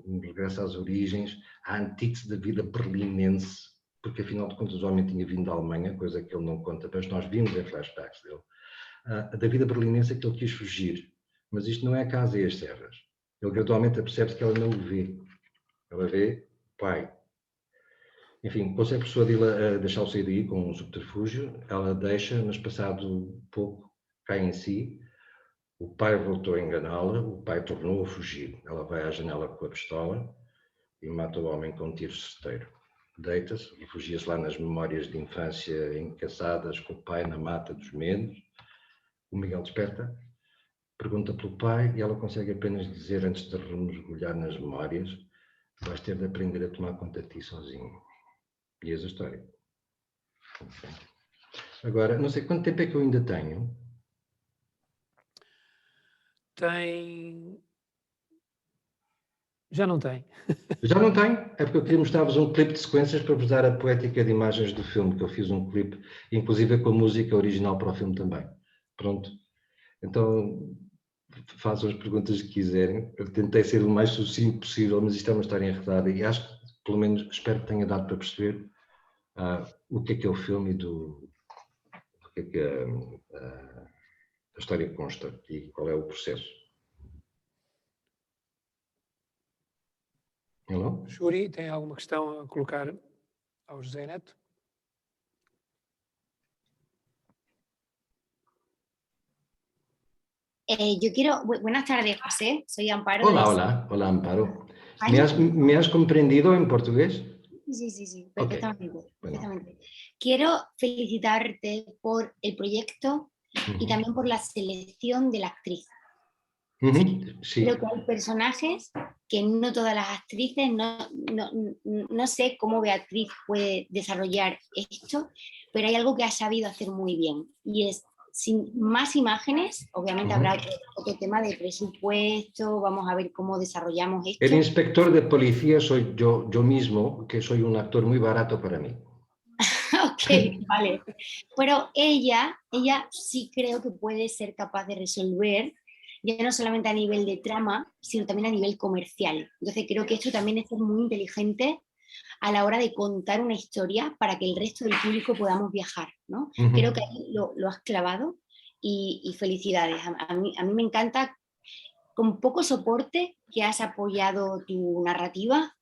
K: um regresso às origens, à antítese da vida berlinense, porque afinal de contas o homem tinha vindo da Alemanha, coisa que ele não conta, mas nós vimos em flashbacks dele. Da vida berlinense é que ele quis fugir, mas isto não é a casa e as serras. Ele gradualmente apercebe-se que ela não o vê. Ela vê o pai. Enfim, consegue persuadi-la a deixá-lo sair daí com um subterfúgio. Ela deixa, mas passado pouco cai em si. O pai voltou a enganá-la, o pai tornou a fugir. Ela vai à janela com a pistola e mata o homem com um tiro certeiro. Deita-se, refugia-se lá nas memórias de infância encaçadas com o pai na mata dos medos. O Miguel desperta, pergunta pelo pai e ela consegue apenas dizer, antes de remergulhar nas memórias: vais ter de aprender a tomar conta de ti sozinho. E eis a história. Agora, não sei quanto tempo é que eu ainda tenho.
A: Já não tem.
K: Já não tenho? É porque eu queria mostrar-vos um clipe de sequências para vos dar a poética de imagens do filme, que eu fiz um clipe, inclusive com a música original para o filme também. Pronto. Então, façam as perguntas que quiserem. Eu tentei ser o mais sucinto possível, mas isto é uma história enredada e acho que, pelo menos, espero que tenha dado para perceber o que é o filme e do que é que a história consta e qual é o processo. Hello?
A: Shuri, tem alguma questão a colocar ao José Neto?
I: Yo quiero, buenas tardes, José, soy Amparo.
K: Hola, Amparo. ¿Me has comprendido en portugués?
I: Sí, perfectamente,
K: Okay.
I: perfectamente. Quiero felicitarte por el proyecto y también por la selección de la actriz.
K: Sí.
I: Creo que hay personajes que no todas las actrices, no sé cómo Beatriz puede desarrollar esto, pero hay algo que ha sabido hacer muy bien y es, sin más imágenes, obviamente habrá otro tema de presupuesto, vamos a ver cómo desarrollamos esto.
K: El inspector de policía soy yo mismo, que soy un actor muy barato para mí.
I: Ok, vale. Pero ella sí creo que puede ser capaz de resolver, ya no solamente a nivel de trama, sino también a nivel comercial. Entonces creo que esto también es ser muy inteligente a la hora de contar una historia para que el resto del público podamos viajar, ¿no? Creo que ahí lo has clavado y felicidades. A mí me encanta, con poco soporte que has apoyado tu narrativa,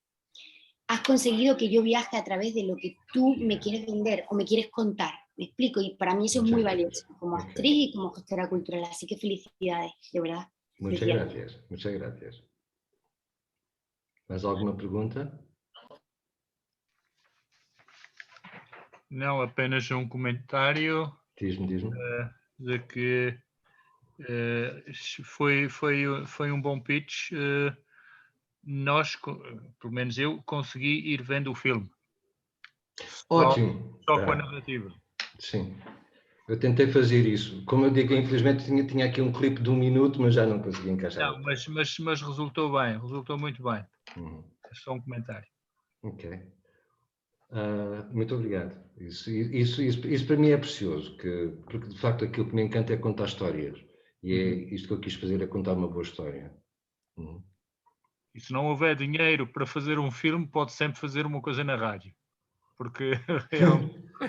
I: has conseguido que yo viaje a través de lo que tú me quieres vender o me quieres contar. Me explico, y para mí eso es muy valioso como actriz y como gestora cultural. Así que felicidades, de verdad.
K: Muchas gracias. ¿Más alguna pregunta?
D: Não, apenas um comentário.
K: Diz-me.
D: De que foi um bom pitch. Nós, pelo menos eu, consegui ir vendo o filme.
K: Ótimo.
D: Só com a narrativa.
K: Sim. Eu tentei fazer isso. Como eu digo, infelizmente tinha aqui um clipe de 1 minuto, mas já não consegui encaixar.
D: Não, mas resultou bem, resultou muito bem. É só um comentário.
K: Ok. Muito obrigado. Isso para mim é precioso, porque de facto aquilo que me encanta é contar histórias. E é isto que eu quis fazer, é contar uma boa história.
D: E se não houver dinheiro para fazer um filme, pode sempre fazer uma coisa na rádio. Porque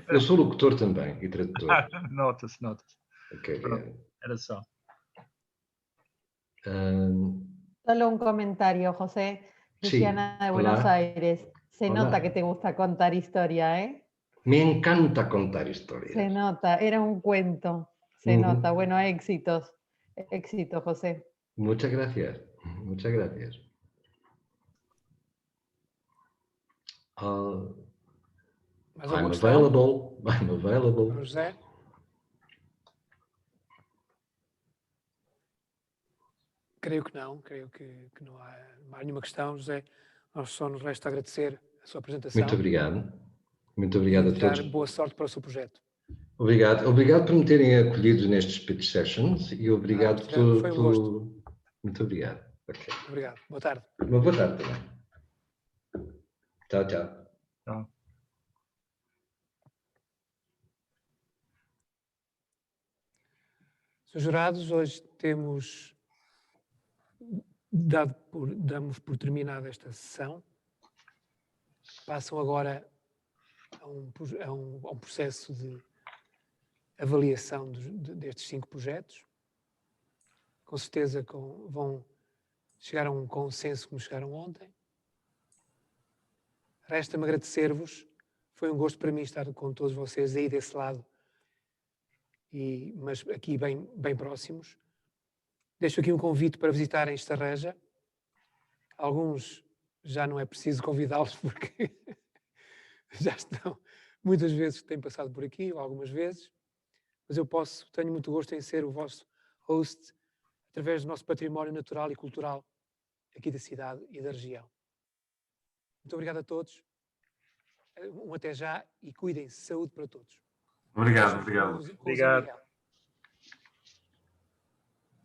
K: Eu sou locutor também e tradutor.
D: Nota-se.
K: Ok,
D: Pronto, era só.
F: Solo un comentario, José.
K: Sí,
F: Luciana de Buenos
K: hola.
F: Aires. Se
K: Hola.
F: nota que te gusta contar historia, ¿eh?
K: Me encanta contar historias.
F: Se nota, era un cuento. Se nota. Bueno, éxitos. Éxito, José.
K: Muchas gracias. Muchas gracias.
A: Mais alguma
K: I'm
A: questão?
K: available. I'm available.
A: José? Creio que não, creio que não há mais nenhuma questão, José. Nós só nos resta agradecer a sua apresentação.
K: Muito obrigado. Muito
A: E
K: obrigado a
A: desejar
K: todos.
A: boa sorte para o seu projeto.
K: Obrigado. Obrigado por me terem acolhido nestes pitch sessions e obrigado
A: foi um gosto.
K: Muito obrigado. Okay.
A: Obrigado. Boa tarde.
K: Uma boa tarde também. Tchau, tchau.
D: Tchau.
A: Senhores jurados, hoje damos por terminada esta sessão. Passam agora a um processo de avaliação destes 5 projetos. Com certeza vão chegar a um consenso como chegaram ontem. Resta-me agradecer-vos. Foi um gosto para mim estar com todos vocês aí desse lado, mas aqui bem próximos. Deixo aqui um convite para visitarem Estarreja. Alguns já não é preciso convidá-los porque já estão, muitas vezes têm passado por aqui, ou algumas vezes, mas tenho muito gosto em ser o vosso host através do nosso património natural e cultural aqui da cidade e da região. Muito obrigado a todos. Um até já e cuidem-se. Saúde para todos.
C: Obrigado.
A: Obrigado.